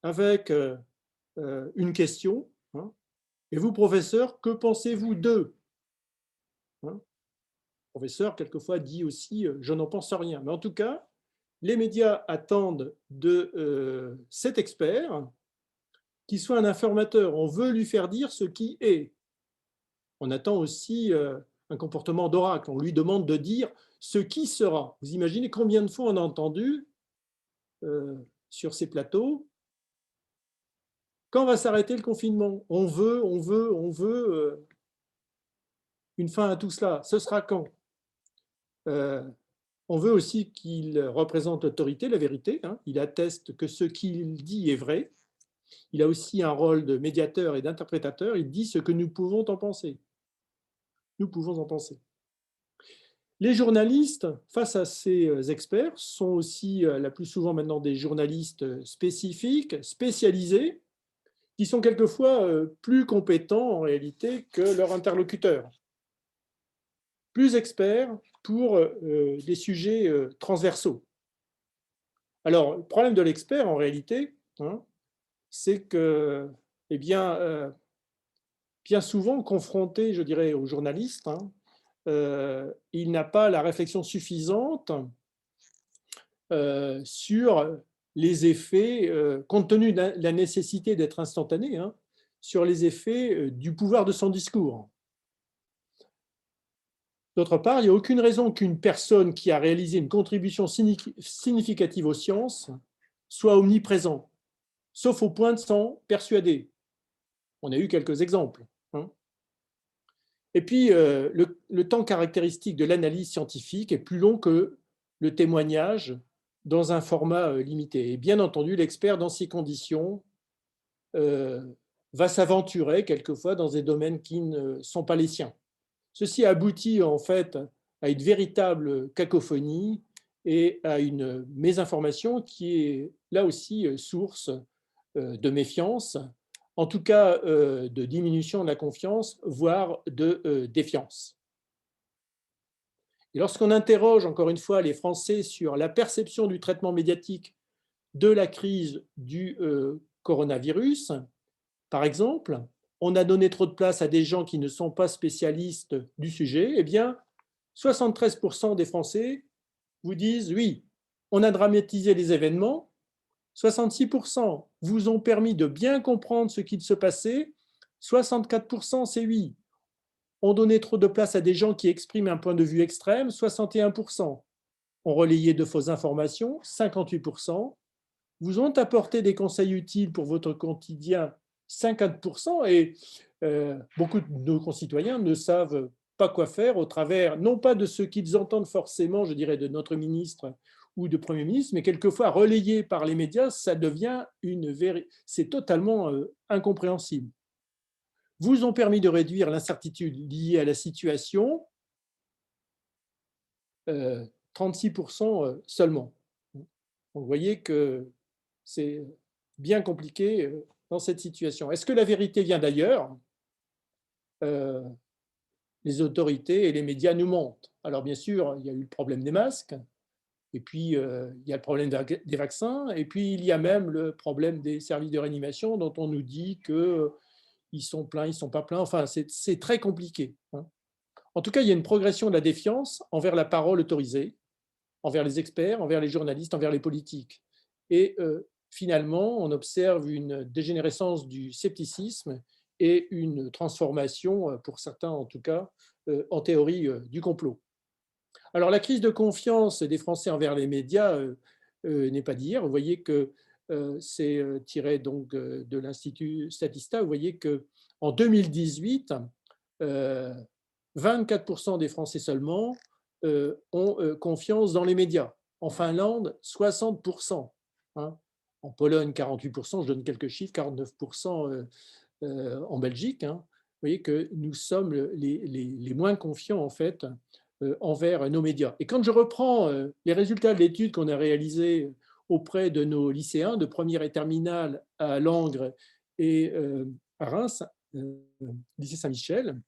avec une question. Hein. Et vous, professeur, que pensez-vous d'eux? Hein. professeur, quelquefois, dit aussi « je n'en pense rien ». Mais en tout cas, les médias attendent de cet expert qu'il soit un informateur. On veut lui faire dire ce qui est. On attend aussi un comportement d'oracle. On lui demande de dire ce qui sera. Vous imaginez combien de fois on a entendu sur ces plateaux « quand va s'arrêter le confinement ? On veut une fin à tout cela. Ce sera quand ?» On veut aussi qu'il représente l'autorité, la vérité. Il atteste que ce qu'il dit est vrai. Il a aussi un rôle de médiateur et d'interprétateur. Il dit ce que nous pouvons en penser. Nous pouvons en penser. Les journalistes, face à ces experts, sont aussi la plus souvent maintenant des journalistes spécifiques, spécialisés, qui sont quelquefois plus compétents en réalité que leurs interlocuteurs. Plus experts pour des sujets transversaux. Alors, le problème de l'expert, en réalité, c'est que, bien souvent confronté, je dirais, aux journalistes, il n'a pas la réflexion suffisante sur les effets, compte tenu de la nécessité d'être instantané, sur les effets du pouvoir de son discours. D'autre part, il n'y a aucune raison qu'une personne qui a réalisé une contribution significative aux sciences soit omniprésent, sauf au point de s'en persuader. On a eu quelques exemples. Et puis, le temps caractéristique de l'analyse scientifique est plus long que le témoignage dans un format limité. Et bien entendu, l'expert, dans ces conditions, va s'aventurer quelquefois dans des domaines qui ne sont pas les siens. Ceci aboutit en fait à une véritable cacophonie et à une mésinformation qui est là aussi source de méfiance, en tout cas de diminution de la confiance, voire de défiance. Et lorsqu'on interroge encore une fois les Français sur la perception du traitement médiatique de la crise du coronavirus, par exemple, on a donné trop de place à des gens qui ne sont pas spécialistes du sujet, eh bien, 73% des Français vous disent oui, on a dramatisé les événements, 66% vous ont permis de bien comprendre ce qu'il se passait, 64% c'est oui. On donnait trop de place à des gens qui expriment un point de vue extrême, 61%. On relayait de fausses informations, 58%. Vous ont apporté des conseils utiles pour votre quotidien, 50%, et beaucoup de nos concitoyens ne savent pas quoi faire au travers, non pas de ce qu'ils entendent forcément, je dirais, de notre ministre ou de Premier ministre, mais quelquefois relayé par les médias, ça devient c'est totalement incompréhensible. Vous ont permis de réduire l'incertitude liée à la situation, 36% seulement. Donc, vous voyez que c'est bien compliqué dans cette situation. Est-ce que la vérité vient d'ailleurs ? Les autorités et les médias nous mentent. Alors bien sûr, il y a eu le problème des masques, et puis il y a le problème des vaccins, et puis il y a même le problème des services de réanimation dont on nous dit qu'ils sont pleins, ils ne sont pas pleins. Enfin, c'est très compliqué. En tout cas, il y a une progression de la défiance envers la parole autorisée, envers les experts, envers les journalistes, envers les politiques. Et finalement, on observe une dégénérescence du scepticisme et une transformation, pour certains en tout cas, en théorie du complot. Alors la crise de confiance des Français envers les médias n'est pas d'hier. Vous voyez que c'est tiré donc de l'Institut Statista. Vous voyez qu'en 2018, 24% des Français seulement ont confiance dans les médias. En Finlande, 60%. En Pologne, 48%, je donne quelques chiffres, 49% en Belgique. Vous voyez que nous sommes les moins confiants en fait envers nos médias. Et quand je reprends les résultats de l'étude qu'on a réalisée auprès de nos lycéens de première et terminale à Langres et à Reims, lycée Saint-Michel,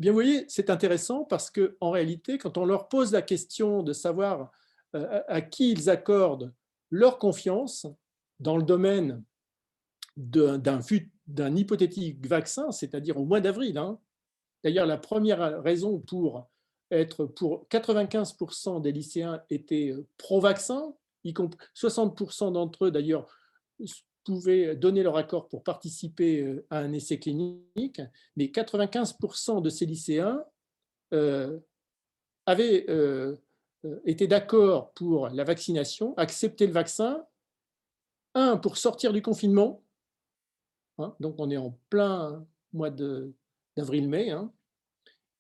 bien, vous voyez, c'est intéressant parce qu'en réalité, quand on leur pose la question de savoir à qui ils accordent leur confiance dans le domaine d'un hypothétique vaccin, c'est-à-dire au mois d'avril. D'ailleurs, la première raison pour être pour 95% des lycéens étaient pro-vaccin, 60% d'entre eux d'ailleurs pouvaient donner leur accord pour participer à un essai clinique, mais 95% de ces lycéens avaient été d'accord pour la vaccination, accepter le vaccin, pour sortir du confinement, hein, donc on est en plein mois d'avril-mai, hein,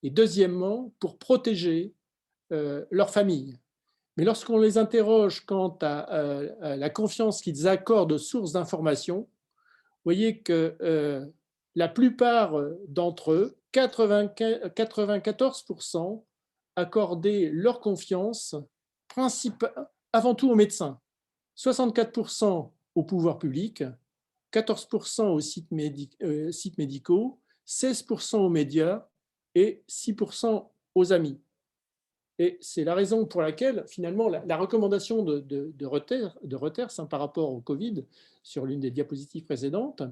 et deuxièmement, pour protéger leur famille. Mais lorsqu'on les interroge quant à la confiance qu'ils accordent aux sources d'information, vous voyez que la plupart d'entre eux, 94%, accordaient leur confiance avant tout aux médecins, 64% au pouvoir public, 14% aux sites médicaux, 16% aux médias et 6% aux amis. Et c'est la raison pour laquelle, finalement, la recommandation de Reuters par rapport au Covid, sur l'une des diapositives précédentes,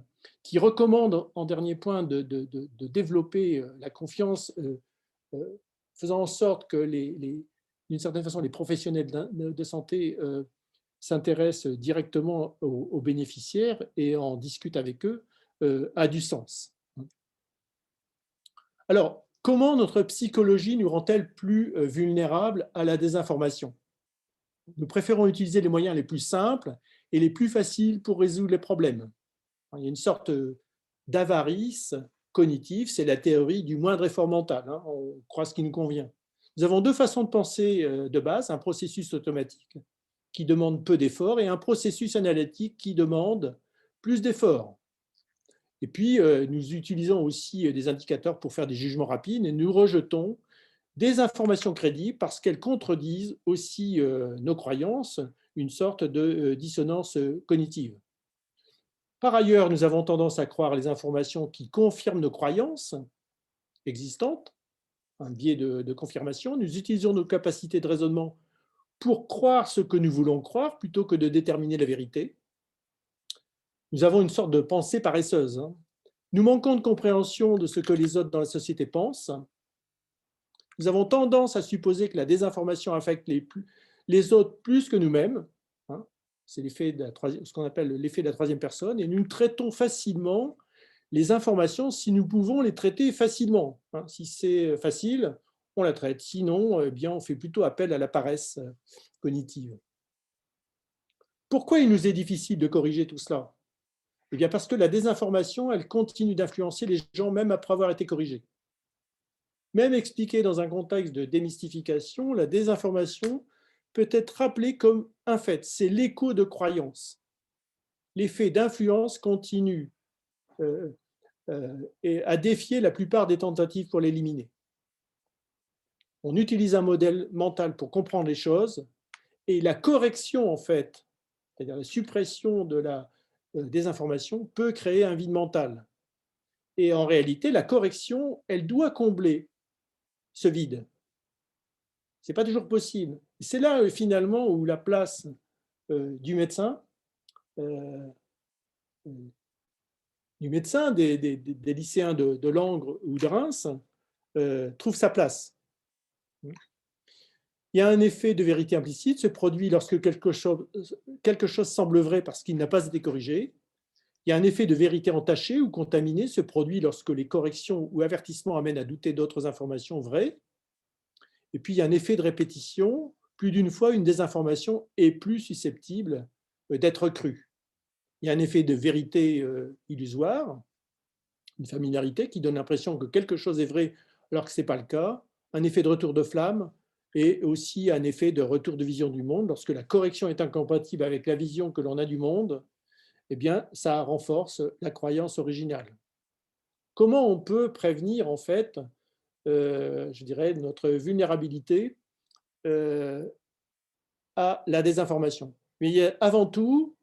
qui recommande en dernier point de développer la confiance, faisant en sorte que, d'une certaine façon, les professionnels de santé s'intéressent directement aux bénéficiaires et en discutent avec eux, a du sens. Alors, comment notre psychologie nous rend-elle plus vulnérables à la désinformation? Nous préférons utiliser les moyens les plus simples et les plus faciles pour résoudre les problèmes. Il y a une sorte d'avarice cognitive, c'est la théorie du moindre effort mental. Hein, on croit ce qui nous convient. Nous avons deux façons de penser de base, un processus automatique qui demande peu d'efforts et un processus analytique qui demande plus d'efforts. Et puis, nous utilisons aussi des indicateurs pour faire des jugements rapides et nous rejetons des informations crédibles parce qu'elles contredisent aussi nos croyances, une sorte de dissonance cognitive. Par ailleurs, nous avons tendance à croire les informations qui confirment nos croyances existantes, un biais de confirmation. Nous utilisons nos capacités de raisonnement pour croire ce que nous voulons croire plutôt que de déterminer la vérité. Nous avons une sorte de pensée paresseuse. Hein. Nous manquons de compréhension de ce que les autres dans la société pensent. Nous avons tendance à supposer que la désinformation affecte les autres plus que nous-mêmes. Hein. C'est ce qu'on appelle l'effet de la troisième personne. Et nous traitons facilement les informations si nous pouvons les traiter facilement. Hein. Si c'est facile, on la traite. Sinon, eh bien, on fait plutôt appel à la paresse cognitive. Pourquoi il nous est difficile de corriger tout cela? Eh bien, parce que la désinformation, elle continue d'influencer les gens même après avoir été corrigés. Même expliquée dans un contexte de démystification, la désinformation peut être rappelée comme un fait. C'est l'écho de croyance. L'effet d'influence continue à défier la plupart des tentatives pour l'éliminer. On utilise un modèle mental pour comprendre les choses et la correction, en fait, c'est-à-dire la suppression de la désinformation, peut créer un vide mental. Et en réalité, la correction, elle doit combler ce vide. Ce n'est pas toujours possible. C'est là, finalement, où la place du médecin, des lycéens de Langres ou de Reims, trouve sa place. Il y a un effet de vérité implicite, se produit lorsque quelque chose semble vrai parce qu'il n'a pas été corrigé. Il y a un effet de vérité entachée ou contaminée, se produit lorsque les corrections ou avertissements amènent à douter d'autres informations vraies. Et puis, il y a un effet de répétition. Plus d'une fois, une désinformation est plus susceptible d'être crue. Il y a un effet de vérité illusoire, une familiarité qui donne l'impression que quelque chose est vrai alors que ce n'est pas le cas, un effet de retour de flamme et aussi un effet de retour de vision du monde. Lorsque la correction est incompatible avec la vision que l'on a du monde, eh bien, ça renforce la croyance originale. Comment on peut prévenir, en fait, je dirais, notre vulnérabilité à la désinformation? Mais il y a avant tout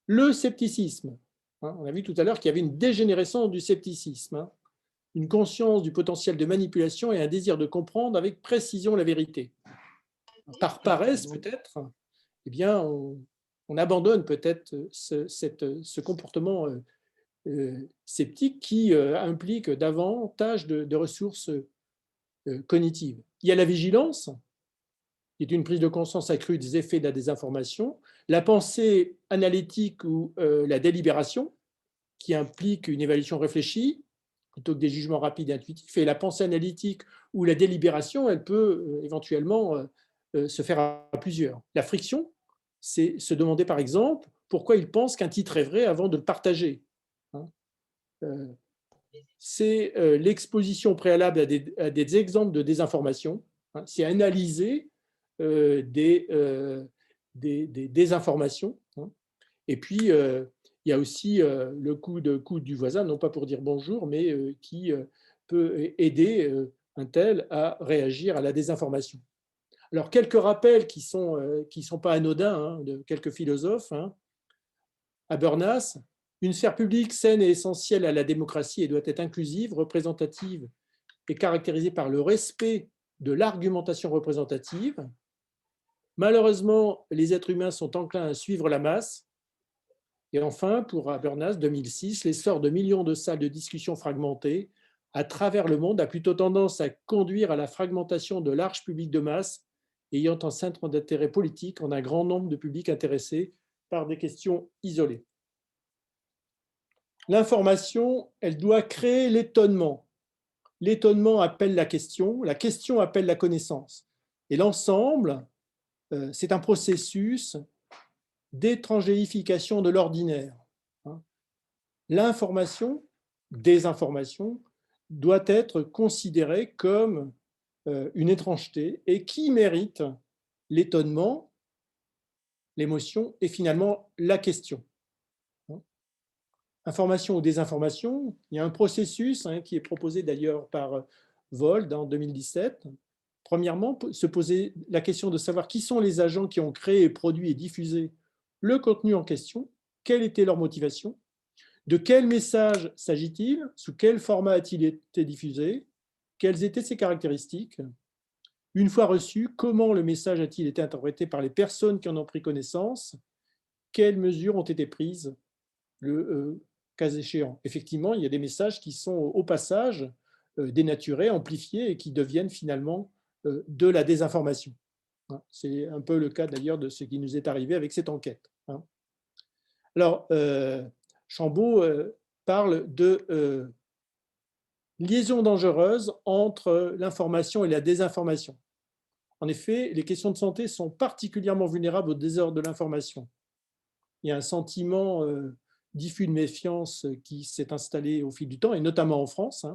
le scepticisme. On a vu tout à l'heure qu'il y avait une dégénérescence du scepticisme, une conscience du potentiel de manipulation et un désir de comprendre avec précision la vérité. Par paresse, peut-être, eh bien, on abandonne peut-être ce comportement sceptique qui implique davantage de ressources cognitive. Il y a la vigilance, qui est une prise de conscience accrue des effets de la désinformation, la pensée analytique ou la délibération, qui implique une évaluation réfléchie, plutôt que des jugements rapides et intuitifs. Et la pensée analytique ou la délibération, elle peut éventuellement se faire à plusieurs. La friction, c'est se demander par exemple pourquoi il pense qu'un titre est vrai avant de le partager. C'est l'exposition préalable à des exemples de désinformation. C'est analyser des désinformations. Et puis, il y a aussi le coup du voisin, non pas pour dire bonjour, mais qui peut aider un tel à réagir à la désinformation. Alors, quelques rappels qui sont pas anodins de quelques philosophes. Habermas, une sphère publique saine est essentielle à la démocratie et doit être inclusive, représentative et caractérisée par le respect de l'argumentation représentative. Malheureusement, les êtres humains sont enclins à suivre la masse. Et enfin, pour Habermas, 2006, l'essor de millions de salles de discussion fragmentées à travers le monde a plutôt tendance à conduire à la fragmentation de larges publics de masse ayant un centre d'intérêt politique en un grand nombre de publics intéressés par des questions isolées. L'information, elle doit créer l'étonnement. L'étonnement appelle la question appelle la connaissance. Et l'ensemble, c'est un processus d'étrangérification de l'ordinaire. L'information, désinformation, doit être considérée comme une étrangeté et qui mérite l'étonnement, l'émotion et finalement la question. Information ou désinformation, il y a un processus qui est proposé d'ailleurs par Vold en 2017. Premièrement, se poser la question de savoir qui sont les agents qui ont créé, produit et diffusé le contenu en question, quelle était leur motivation, de quel message s'agit-il, sous quel format a-t-il été diffusé, quelles étaient ses caractéristiques, une fois reçu, comment le message a-t-il été interprété par les personnes qui en ont pris connaissance, quelles mesures ont été prises, le cas échéant. Effectivement, il y a des messages qui sont au passage dénaturés, amplifiés et qui deviennent finalement de la désinformation. C'est un peu le cas d'ailleurs de ce qui nous est arrivé avec cette enquête. Alors, Chambaud parle de liaison dangereuse entre l'information et la désinformation. En effet, les questions de santé sont particulièrement vulnérables au désordre de l'information. Il y a un sentiment diffus de méfiance qui s'est installé au fil du temps, et notamment en France.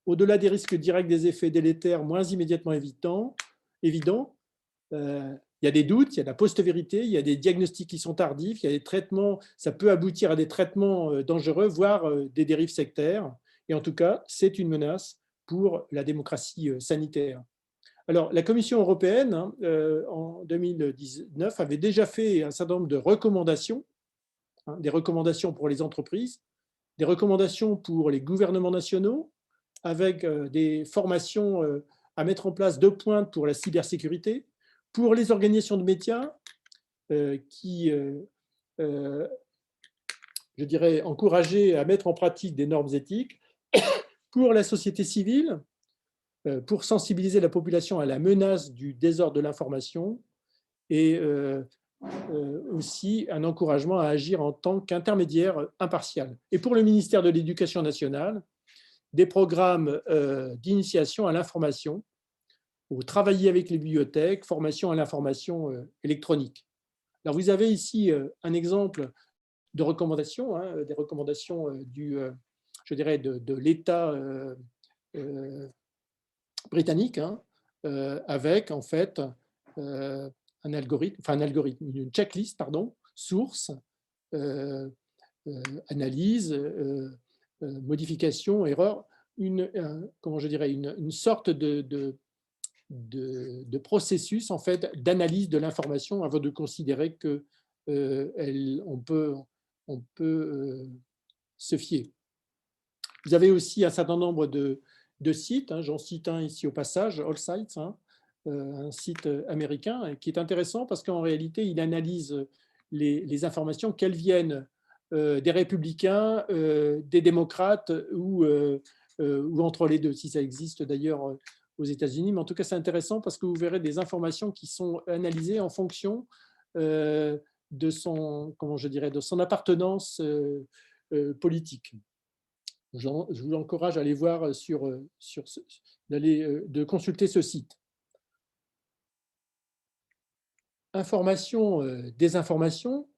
Au-delà des risques directs des effets délétères moins immédiatement évidents, il y a des doutes, il y a de la post-vérité, il y a des diagnostics qui sont tardifs, il y a des traitements, ça peut aboutir à des traitements dangereux, voire des dérives sectaires. Et en tout cas, c'est une menace pour la démocratie sanitaire. Alors, la Commission européenne, en 2019, avait déjà fait un certain nombre de recommandations, des recommandations pour les entreprises, des recommandations pour les gouvernements nationaux, avec des formations à mettre en place de pointe pour la cybersécurité, pour les organisations de médias qui, je dirais, encourageaient à mettre en pratique des normes éthiques, pour la société civile, pour sensibiliser la population à la menace du désordre de l'information et aussi un encouragement à agir en tant qu'intermédiaire impartial. Et pour le ministère de l'Éducation nationale, des programmes d'initiation à l'information, ou travailler avec les bibliothèques, formation à l'information électronique. Alors vous avez ici un exemple de recommandations, des recommandations je dirais de l'État britannique, avec en fait un algorithme, une checklist, source, analyse, modification, erreur, une sorte de processus en fait d'analyse de l'information avant de considérer que on peut se fier. Vous avez aussi un certain nombre de sites, j'en cite un ici au passage, All Sites, un site américain qui est intéressant parce qu'en réalité, il analyse les informations, qu'elles viennent des républicains, des démocrates ou ou entre les deux, si ça existe d'ailleurs aux États-Unis. Mais en tout cas, c'est intéressant parce que vous verrez des informations qui sont analysées en fonction de son, comment je dirais, de son appartenance politique. Je vous encourage à aller voir de consulter ce site. Information, désinformation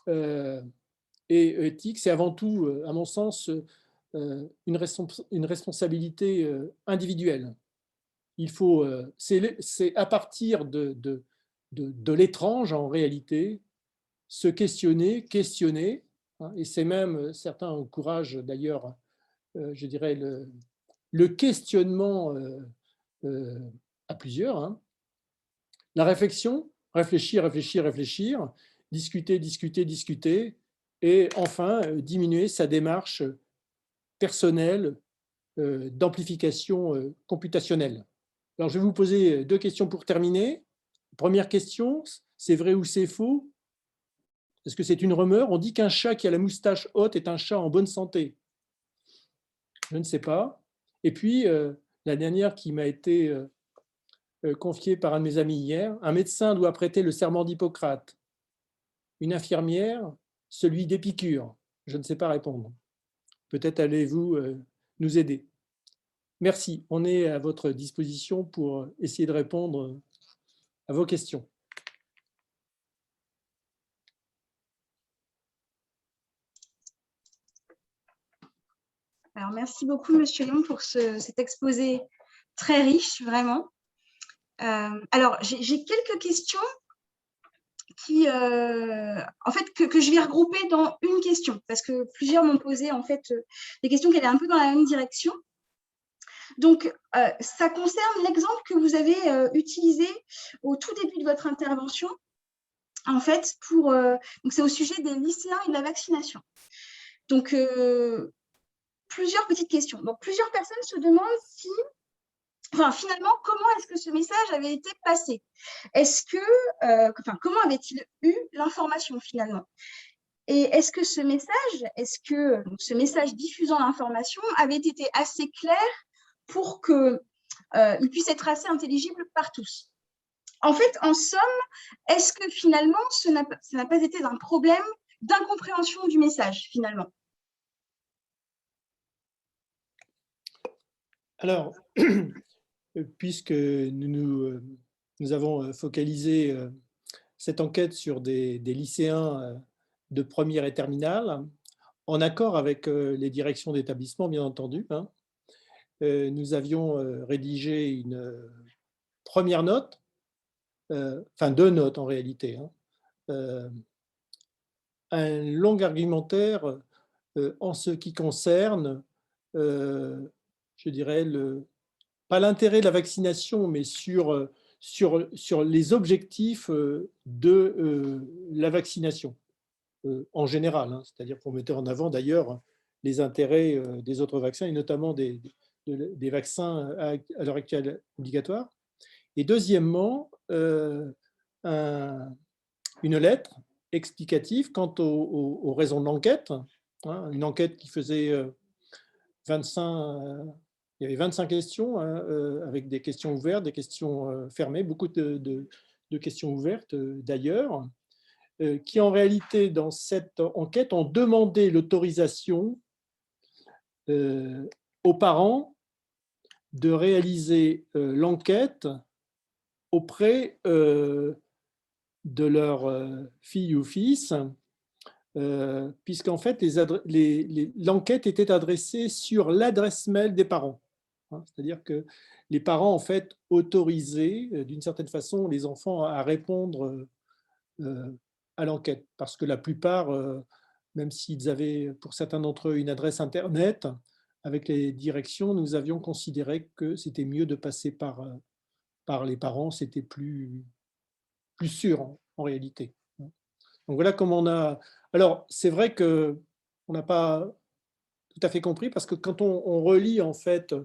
et éthique, c'est avant tout, à mon sens, une responsabilité individuelle. C'est à partir de l'étrange, en réalité, se questionner, hein, et c'est même, certains encouragent d'ailleurs, je dirais, le questionnement à plusieurs, hein. La réflexion, réfléchir, discuter, et enfin diminuer sa démarche personnelle d'amplification computationnelle. Alors, je vais vous poser 2 questions pour terminer. Première question, c'est vrai ou c'est faux? Est-ce que c'est une rumeur? On dit qu'un chat qui a la moustache haute est un chat en bonne santé. Je ne sais pas. Et puis, la dernière qui m'a été confiée par un de mes amis hier, un médecin doit prêter le serment d'Hippocrate. Une infirmière, celui d'Épicure. Je ne sais pas répondre. Peut-être allez-vous nous aider. Merci, on est à votre disposition pour essayer de répondre à vos questions. Alors, merci beaucoup, Monsieur Léon, pour cet exposé très riche, vraiment. Alors, j'ai quelques questions qui, en fait, que je vais regrouper dans une question, parce que plusieurs m'ont posé, en fait, des questions qui allaient un peu dans la même direction. Donc, ça concerne l'exemple que vous avez utilisé au tout début de votre intervention, en fait, donc c'est au sujet des lycéens et de la vaccination. Donc, plusieurs petites questions. Donc, plusieurs personnes se demandent si, enfin, finalement, comment est-ce que ce message avait été passé? Est-ce que, comment avait-il eu l'information finalement? Et est-ce que ce message diffusant l'information avait été assez clair pour qu'il puisse être assez intelligible par tous? En fait, en somme, est-ce que finalement, ça n'a pas été un problème d'incompréhension du message, finalement? Alors, puisque nous avons focalisé cette enquête sur des lycéens de première et terminale, en accord avec les directions d'établissement, bien entendu, hein, nous avions rédigé une première note, enfin 2 notes en réalité, hein, un long argumentaire en ce qui concerne, je dirais, pas l'intérêt de la vaccination, mais sur les objectifs de la vaccination en général, hein. C'est-à-dire qu'on mettait en avant d'ailleurs les intérêts des autres vaccins, et notamment des vaccins à l'heure actuelle obligatoires. Et deuxièmement, une lettre explicative quant aux raisons de l'enquête, hein, une enquête qui faisait 25, il y avait 25 questions, hein, avec des questions ouvertes, des questions fermées, beaucoup de questions ouvertes d'ailleurs, qui en réalité, dans cette enquête, ont demandé l'autorisation aux parents de réaliser l'enquête auprès de leur fille ou fils, puisqu'en fait, l'enquête était adressée sur l'adresse mail des parents. Hein, c'est-à-dire que les parents, en fait, autorisaient d'une certaine façon les enfants à répondre à l'enquête, parce que la plupart, même s'ils avaient pour certains d'entre eux une adresse Internet, avec les directions, nous avions considéré que c'était mieux de passer par les parents, c'était plus sûr en réalité. Donc voilà comment on a... Alors, c'est vrai qu'on n'a pas tout à fait compris, parce que quand on relit en fait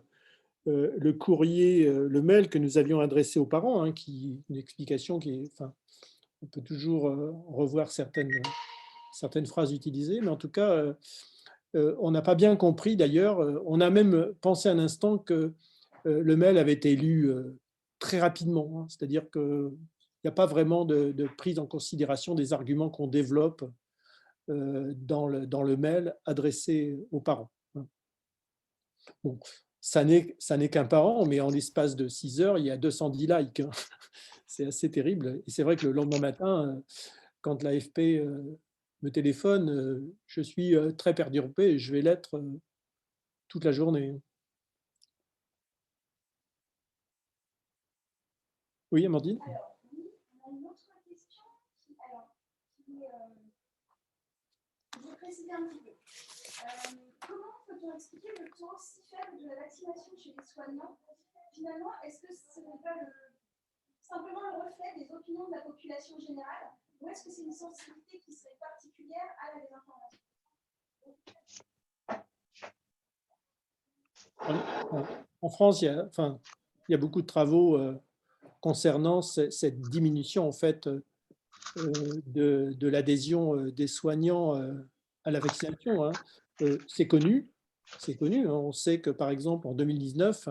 le courrier, le mail que nous avions adressé aux parents, hein, une explication qui est... Enfin, on peut toujours revoir certaines phrases utilisées, mais en tout cas, On n'a pas bien compris d'ailleurs, on a même pensé un instant que le mail avait été lu très rapidement, hein, c'est-à-dire qu'il n'y a pas vraiment de prise en considération des arguments qu'on développe dans le mail adressé aux parents. Bon, ça n'est qu'un parent, mais en l'espace de 6 heures, il y a 210 likes. Hein. C'est assez terrible. Et c'est vrai que le lendemain matin, quand l'AFP me téléphone, je suis très perturbé et je vais l'être toute la journée. Oui, Amandine? Alors, oui, on a une autre question je vais préciser un petit peu. Comment peut-on expliquer le taux si faible de la vaccination chez les soignants? Finalement, est-ce que ce n'est pas simplement le reflet des opinions de la population générale, ou est-ce que c'est une sensibilité qui serait particulière à la désinformation? En France, il y a beaucoup de travaux concernant cette diminution en fait de l'adhésion des soignants à la vaccination. Hein. C'est connu, hein. On sait que par exemple en 2019,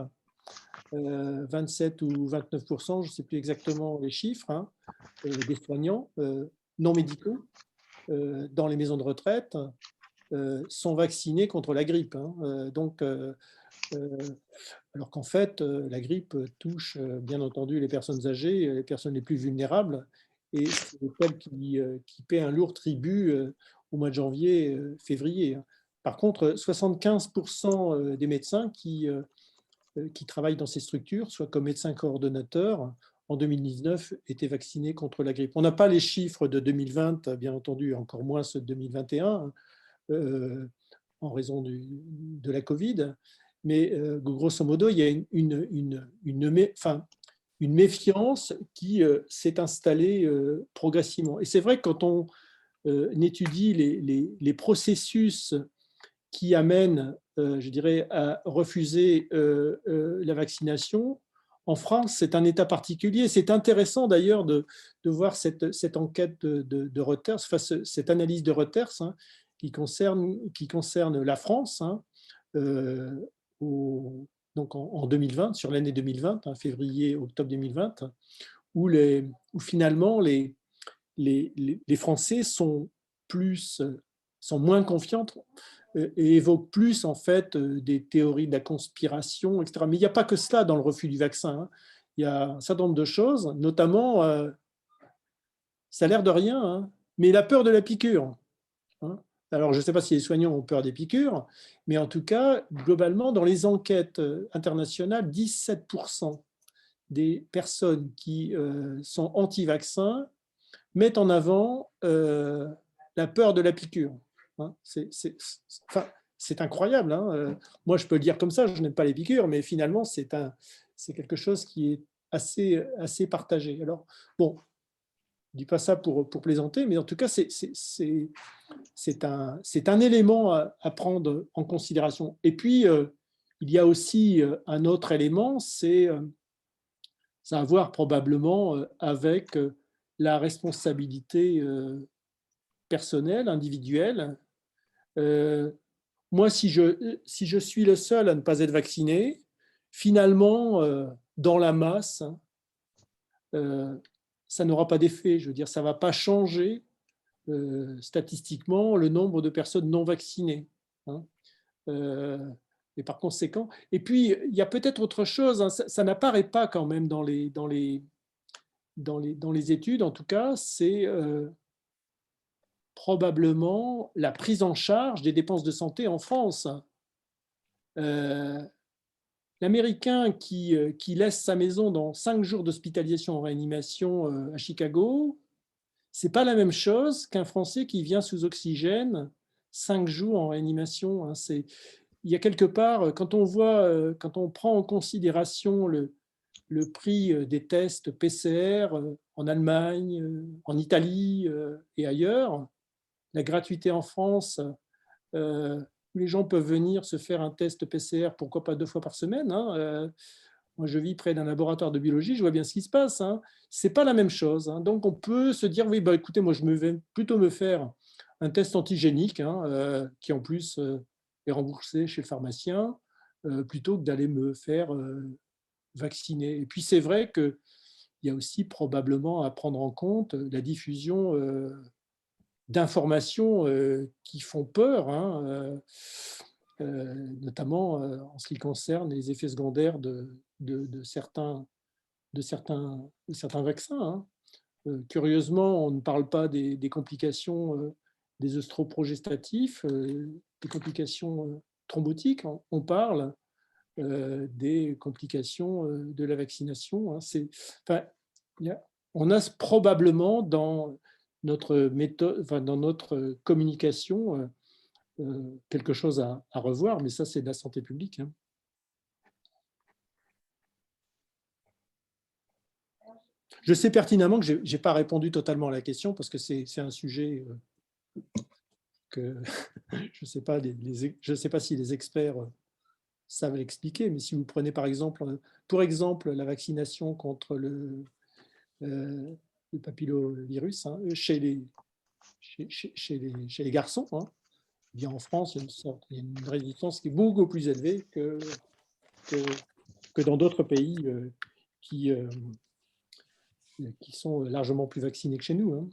27 ou 29%, je ne sais plus exactement les chiffres, hein, des soignants non médicaux dans les maisons de retraite sont vaccinés contre la grippe. Hein. Donc, alors qu'en fait, la grippe touche bien entendu les personnes âgées, les personnes les plus vulnérables, et c'est celles qui paient un lourd tribut au mois de janvier, février. Hein. Par contre, 75% des médecins qui travaillent dans ces structures, soit comme médecins coordonnateurs, en 2019, étaient vaccinés contre la grippe. On n'a pas les chiffres de 2020, bien entendu, encore moins ceux de 2021, en raison de la Covid, mais grosso modo, il y a une méfiance qui s'est installée progressivement. Et c'est vrai que quand on étudie les processus qui amènent, je dirais, à refuser la vaccination, en France, c'est un état particulier. C'est intéressant d'ailleurs de voir cette enquête de Reuters, enfin, cette analyse de Reuters hein, qui concerne la France hein, donc en 2020, sur l'année 2020, hein, février-octobre 2020, où finalement les Français sont moins confiants et évoquent plus en fait des théories de la conspiration, etc. Mais il n'y a pas que cela dans le refus du vaccin. Hein. Il y a un certain nombre de choses, notamment, ça a l'air de rien, hein, mais la peur de la piqûre. Hein. Alors, je ne sais pas si les soignants ont peur des piqûres, mais en tout cas, globalement, dans les enquêtes internationales, 17% des personnes qui sont anti-vaccins mettent en avant la peur de la piqûre. Hein. C'est incroyable. Hein. Moi, je peux le dire comme ça, je n'aime pas les piqûres, mais finalement, c'est quelque chose qui est assez partagé. Alors, bon, je ne dis pas ça pour plaisanter, mais en tout cas, c'est un élément à prendre en considération. Et puis, il y a aussi un autre élément, ça a à voir probablement avec la responsabilité personnelle, individuelle. Moi, si je suis le seul à ne pas être vacciné, finalement, dans la masse, ça n'aura pas d'effet. Je veux dire, ça ne va pas changer statistiquement le nombre de personnes non vaccinées. Hein. Et par conséquent, et puis il y a peut-être autre chose, hein, ça n'apparaît pas quand même dans les études, en tout cas, c'est probablement la prise en charge des dépenses de santé en France. L'Américain qui laisse sa maison dans 5 jours d'hospitalisation en réanimation à Chicago, ce n'est pas la même chose qu'un Français qui vient sous oxygène 5 jours en réanimation. Hein. Il y a quelque part, quand on prend en considération le prix des tests PCR en Allemagne, en Italie et ailleurs, la gratuité en France, les gens peuvent venir se faire un test PCR, pourquoi pas 2 fois par semaine. Hein. Moi, je vis près d'un laboratoire de biologie, je vois bien ce qui se passe. Hein. Ce n'est pas la même chose. Hein. Donc, on peut se dire, oui, bah, écoutez, moi, je vais plutôt me faire un test antigénique qui en plus est remboursé chez le pharmacien plutôt que d'aller me faire vacciner. Et puis c'est vrai qu'il y a aussi probablement à prendre en compte la diffusion d'informations qui font peur, notamment en ce qui concerne les effets secondaires de certains vaccins. Curieusement, on ne parle pas des complications des œstroprogestatifs, des complications thrombotiques. On parle des complications de la vaccination. On a probablement dans notre méthode, dans notre communication, quelque chose à revoir, mais ça, c'est de la santé publique. Je sais pertinemment que je n'ai pas répondu totalement à la question parce que c'est un sujet que je ne sais pas, si les experts savent l'expliquer, mais si vous prenez par exemple, la vaccination contre le papillovirus chez les garçons, bien en France, il y a une résistance qui est beaucoup plus élevée que dans d'autres pays qui sont largement plus vaccinés que chez nous.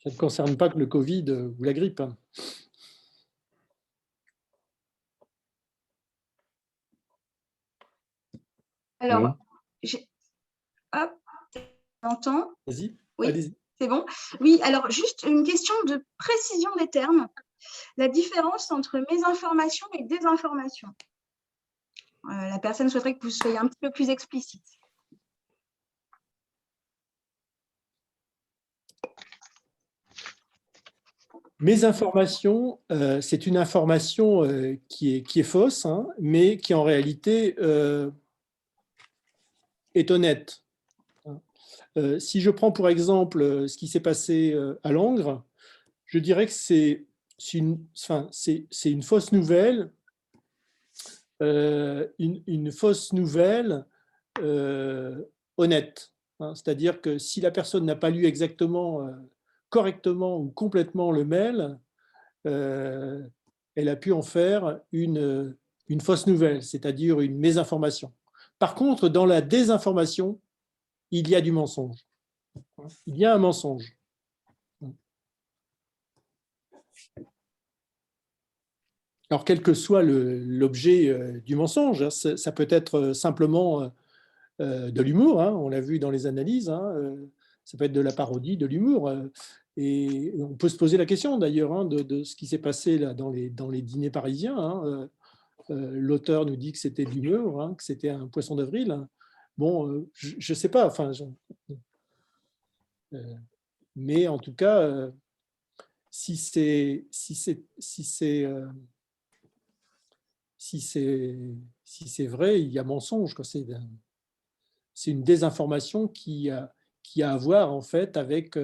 Ça ne concerne pas que le Covid ou la grippe. Alors, hop, j'entends. Vas-y, oui, allez-y. C'est bon. Oui, alors juste une question de précision des termes. La différence entre mésinformation et désinformation. La personne souhaiterait que vous soyez un petit peu plus explicite. Mésinformation, c'est une information qui est fausse, mais qui en réalité est honnête. Si je prends pour exemple ce qui s'est passé à Langres, je dirais que c'est une fausse nouvelle, une fausse nouvelle honnête. C'est-à-dire que si la personne n'a pas lu exactement, correctement ou complètement le mail, elle a pu en faire une fausse nouvelle, c'est-à-dire une mésinformation. Par contre, dans la désinformation, il y a du mensonge. Il y a un mensonge. Alors, quel que soit l'objet du mensonge, ça peut être simplement de l'humour, on l'a vu dans les analyses, ça peut être de la parodie, de l'humour. Et on peut se poser la question d'ailleurs de ce qui s'est passé là, dans les dîners parisiens. L'auteur nous dit que c'était de l'humour, que c'était un poisson d'avril. Bon, je ne sais pas, mais en tout cas, si c'est vrai, il y a mensonge. C'est une désinformation qui a à voir en fait avec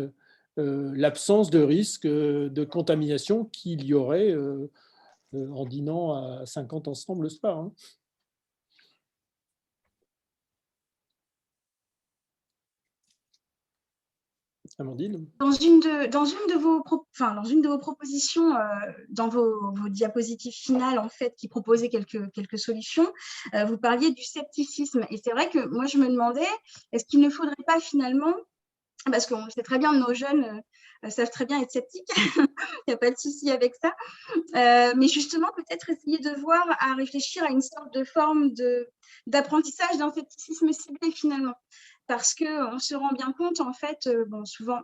l'absence de risque de contamination qu'il y aurait en dînant à 50 ensemble le soir. Amandine ? Dans une de vos propositions, dans vos diapositives finales, en fait, qui proposaient quelques solutions, vous parliez du scepticisme. Et c'est vrai que moi, je me demandais, est-ce qu'il ne faudrait pas finalement, parce qu'on sait très bien, nos jeunes savent très bien être sceptiques, il n'y a pas de souci avec ça, mais justement, peut-être essayer de voir, à réfléchir à une sorte de forme d'apprentissage d'un scepticisme ciblé finalement. Parce qu'on se rend bien compte, en fait, souvent,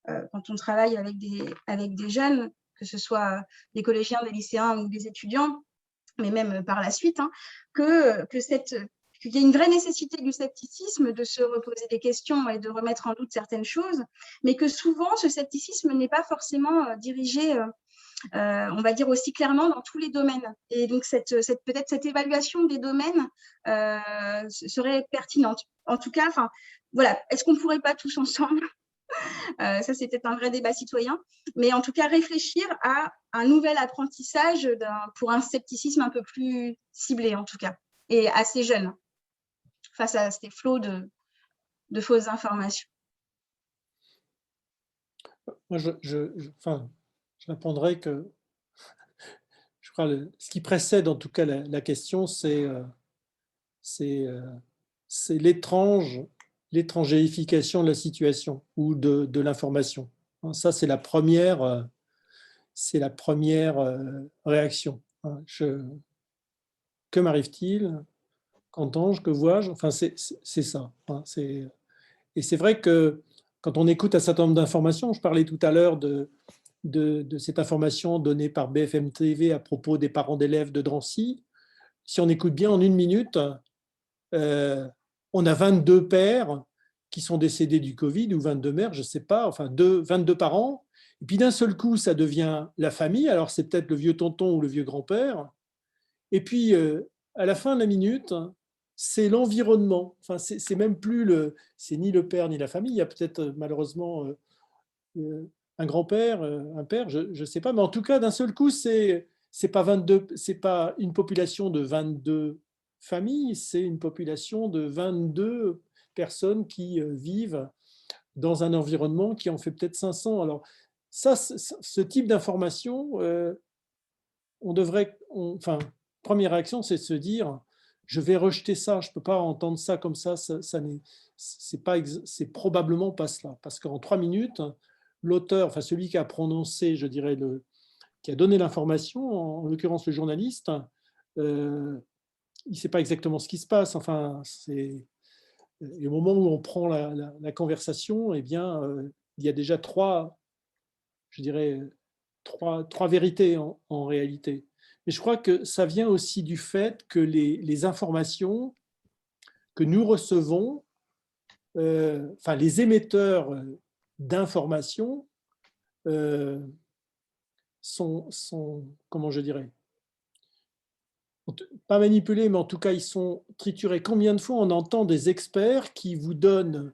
quand on travaille avec des jeunes, que ce soit des collégiens, des lycéens ou des étudiants, mais même par la suite, qu'il y a une vraie nécessité du scepticisme de se reposer des questions et de remettre en doute certaines choses, mais que souvent, ce scepticisme n'est pas forcément dirigé, on va dire, aussi clairement dans tous les domaines. Et donc, peut-être cette évaluation des domaines serait pertinente. En tout cas, voilà, est-ce qu'on ne pourrait pas tous ensemble ça, c'est peut-être un vrai débat citoyen. Mais en tout cas, réfléchir à un nouvel apprentissage pour un scepticisme un peu plus ciblé, en tout cas, et assez jeune, face à ces flots de fausses informations. Moi, enfin, je répondrai que je crois ce qui précède en tout cas la question, c'est l'étrangéification de la situation ou de l'information. Ça, c'est la première réaction. Que m'arrive-t-il? Qu'entends-je? Que vois-je? Enfin, c'est ça. Et c'est vrai que quand on écoute un certain nombre d'informations, je parlais tout à l'heure de cette information donnée par BFM TV à propos des parents d'élèves de Drancy. Si on écoute bien en une minute, on a 22 pères qui sont décédés du Covid, ou 22 mères, je ne sais pas, enfin 22 parents. Et puis d'un seul coup, ça devient la famille. Alors c'est peut-être le vieux tonton ou le vieux grand-père. Et puis à la fin de la minute, c'est l'environnement. Enfin, c'est même plus c'est ni le père ni la famille. Il y a peut-être malheureusement un grand-père, un père, je ne sais pas. Mais en tout cas, d'un seul coup, c'est pas 22, c'est pas une population de 22 familles, c'est une population de 22 personnes qui vivent dans un environnement qui en fait peut-être 500. Alors ça, ce type d'information, on devrait, enfin, première réaction, c'est de se dire, je vais rejeter ça, je ne peux pas entendre ça comme ça c'est probablement pas cela. Parce qu'en 3 minutes, l'auteur, enfin celui qui a prononcé, je dirais, qui a donné l'information, en l'occurrence le journaliste, il ne sait pas exactement ce qui se passe. Enfin, et au moment où on prend la conversation, eh bien, il y a déjà je dirais, trois vérités en réalité. Mais je crois que ça vient aussi du fait que les informations que nous recevons, enfin les émetteurs d'informations sont, comment je dirais, pas manipulés, mais en tout cas ils sont triturés. Combien de fois on entend des experts qui vous donnent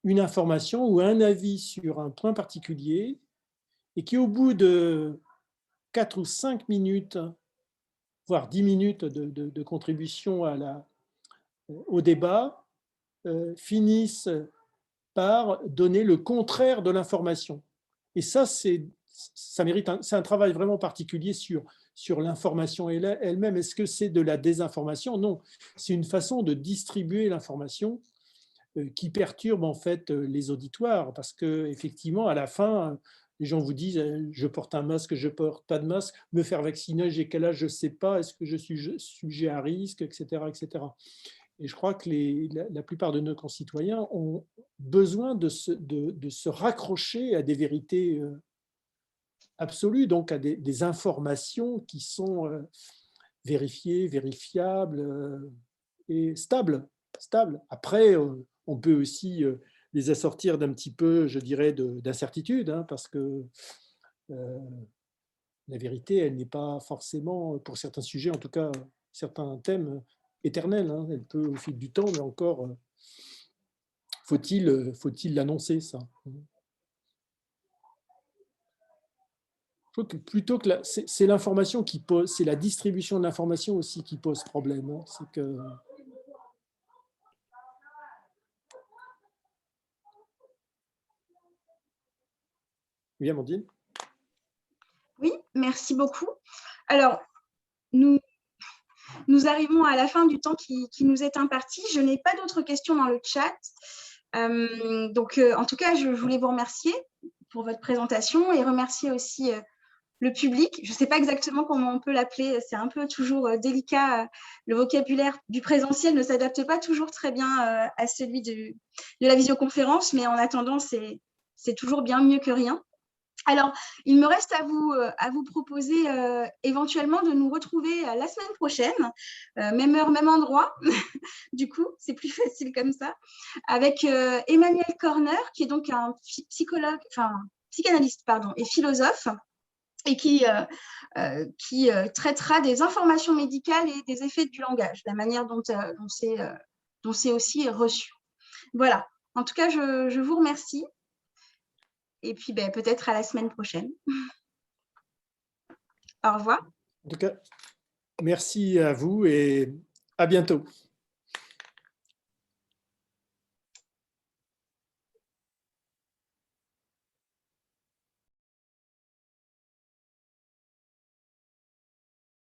une information ou un avis sur un point particulier et qui au bout de 4 ou 5 minutes, voire 10 minutes de contribution au débat, finissent par donner le contraire de l'information. Et ça mérite c'est un travail vraiment particulier sur l'information elle-même. Est-ce que c'est de la désinformation? Non, c'est une façon de distribuer l'information qui perturbe en fait les auditoires, parce que effectivement, à la fin, les gens vous disent je porte un masque, je porte pas de masque, me faire vacciner, j'ai quel âge, je sais pas, est-ce que je suis sujet à risque, etc., etc. Et je crois que la plupart de nos concitoyens ont besoin de se raccrocher à des vérités absolues, donc à des informations qui sont vérifiées, vérifiables et stables. Après, on peut aussi les assortir d'un petit peu, je dirais, d'incertitude, hein, parce que euh, la vérité, elle n'est pas forcément, pour certains sujets, en tout cas certains thèmes, éternelle. Hein. Elle peut au fil du temps, mais encore faut-il l'annoncer, ça. Je crois que plutôt que c'est l'information qui pose, c'est la distribution de l'information aussi qui pose problème. Hein. C'est que oui, Amandine. Oui, merci beaucoup. Alors, nous arrivons à la fin du temps qui nous est imparti. Je n'ai pas d'autres questions dans le chat. Donc, en tout cas, je voulais vous remercier pour votre présentation et remercier aussi le public. Je ne sais pas exactement comment on peut l'appeler. C'est un peu toujours délicat. Le vocabulaire du présentiel ne s'adapte pas toujours très bien à celui de la visioconférence, mais en attendant, c'est toujours bien mieux que rien. Alors, il me reste à vous proposer éventuellement de nous retrouver la semaine prochaine, même heure, même endroit. Du coup, c'est plus facile comme ça, avec Emmanuel Corner, qui est donc un psychanalyste et philosophe, et qui traitera des informations médicales et des effets du langage, la manière dont c'est aussi reçu. Voilà. En tout cas, je vous remercie. Et puis, peut-être à la semaine prochaine. Au revoir. En tout cas, merci à vous et à bientôt.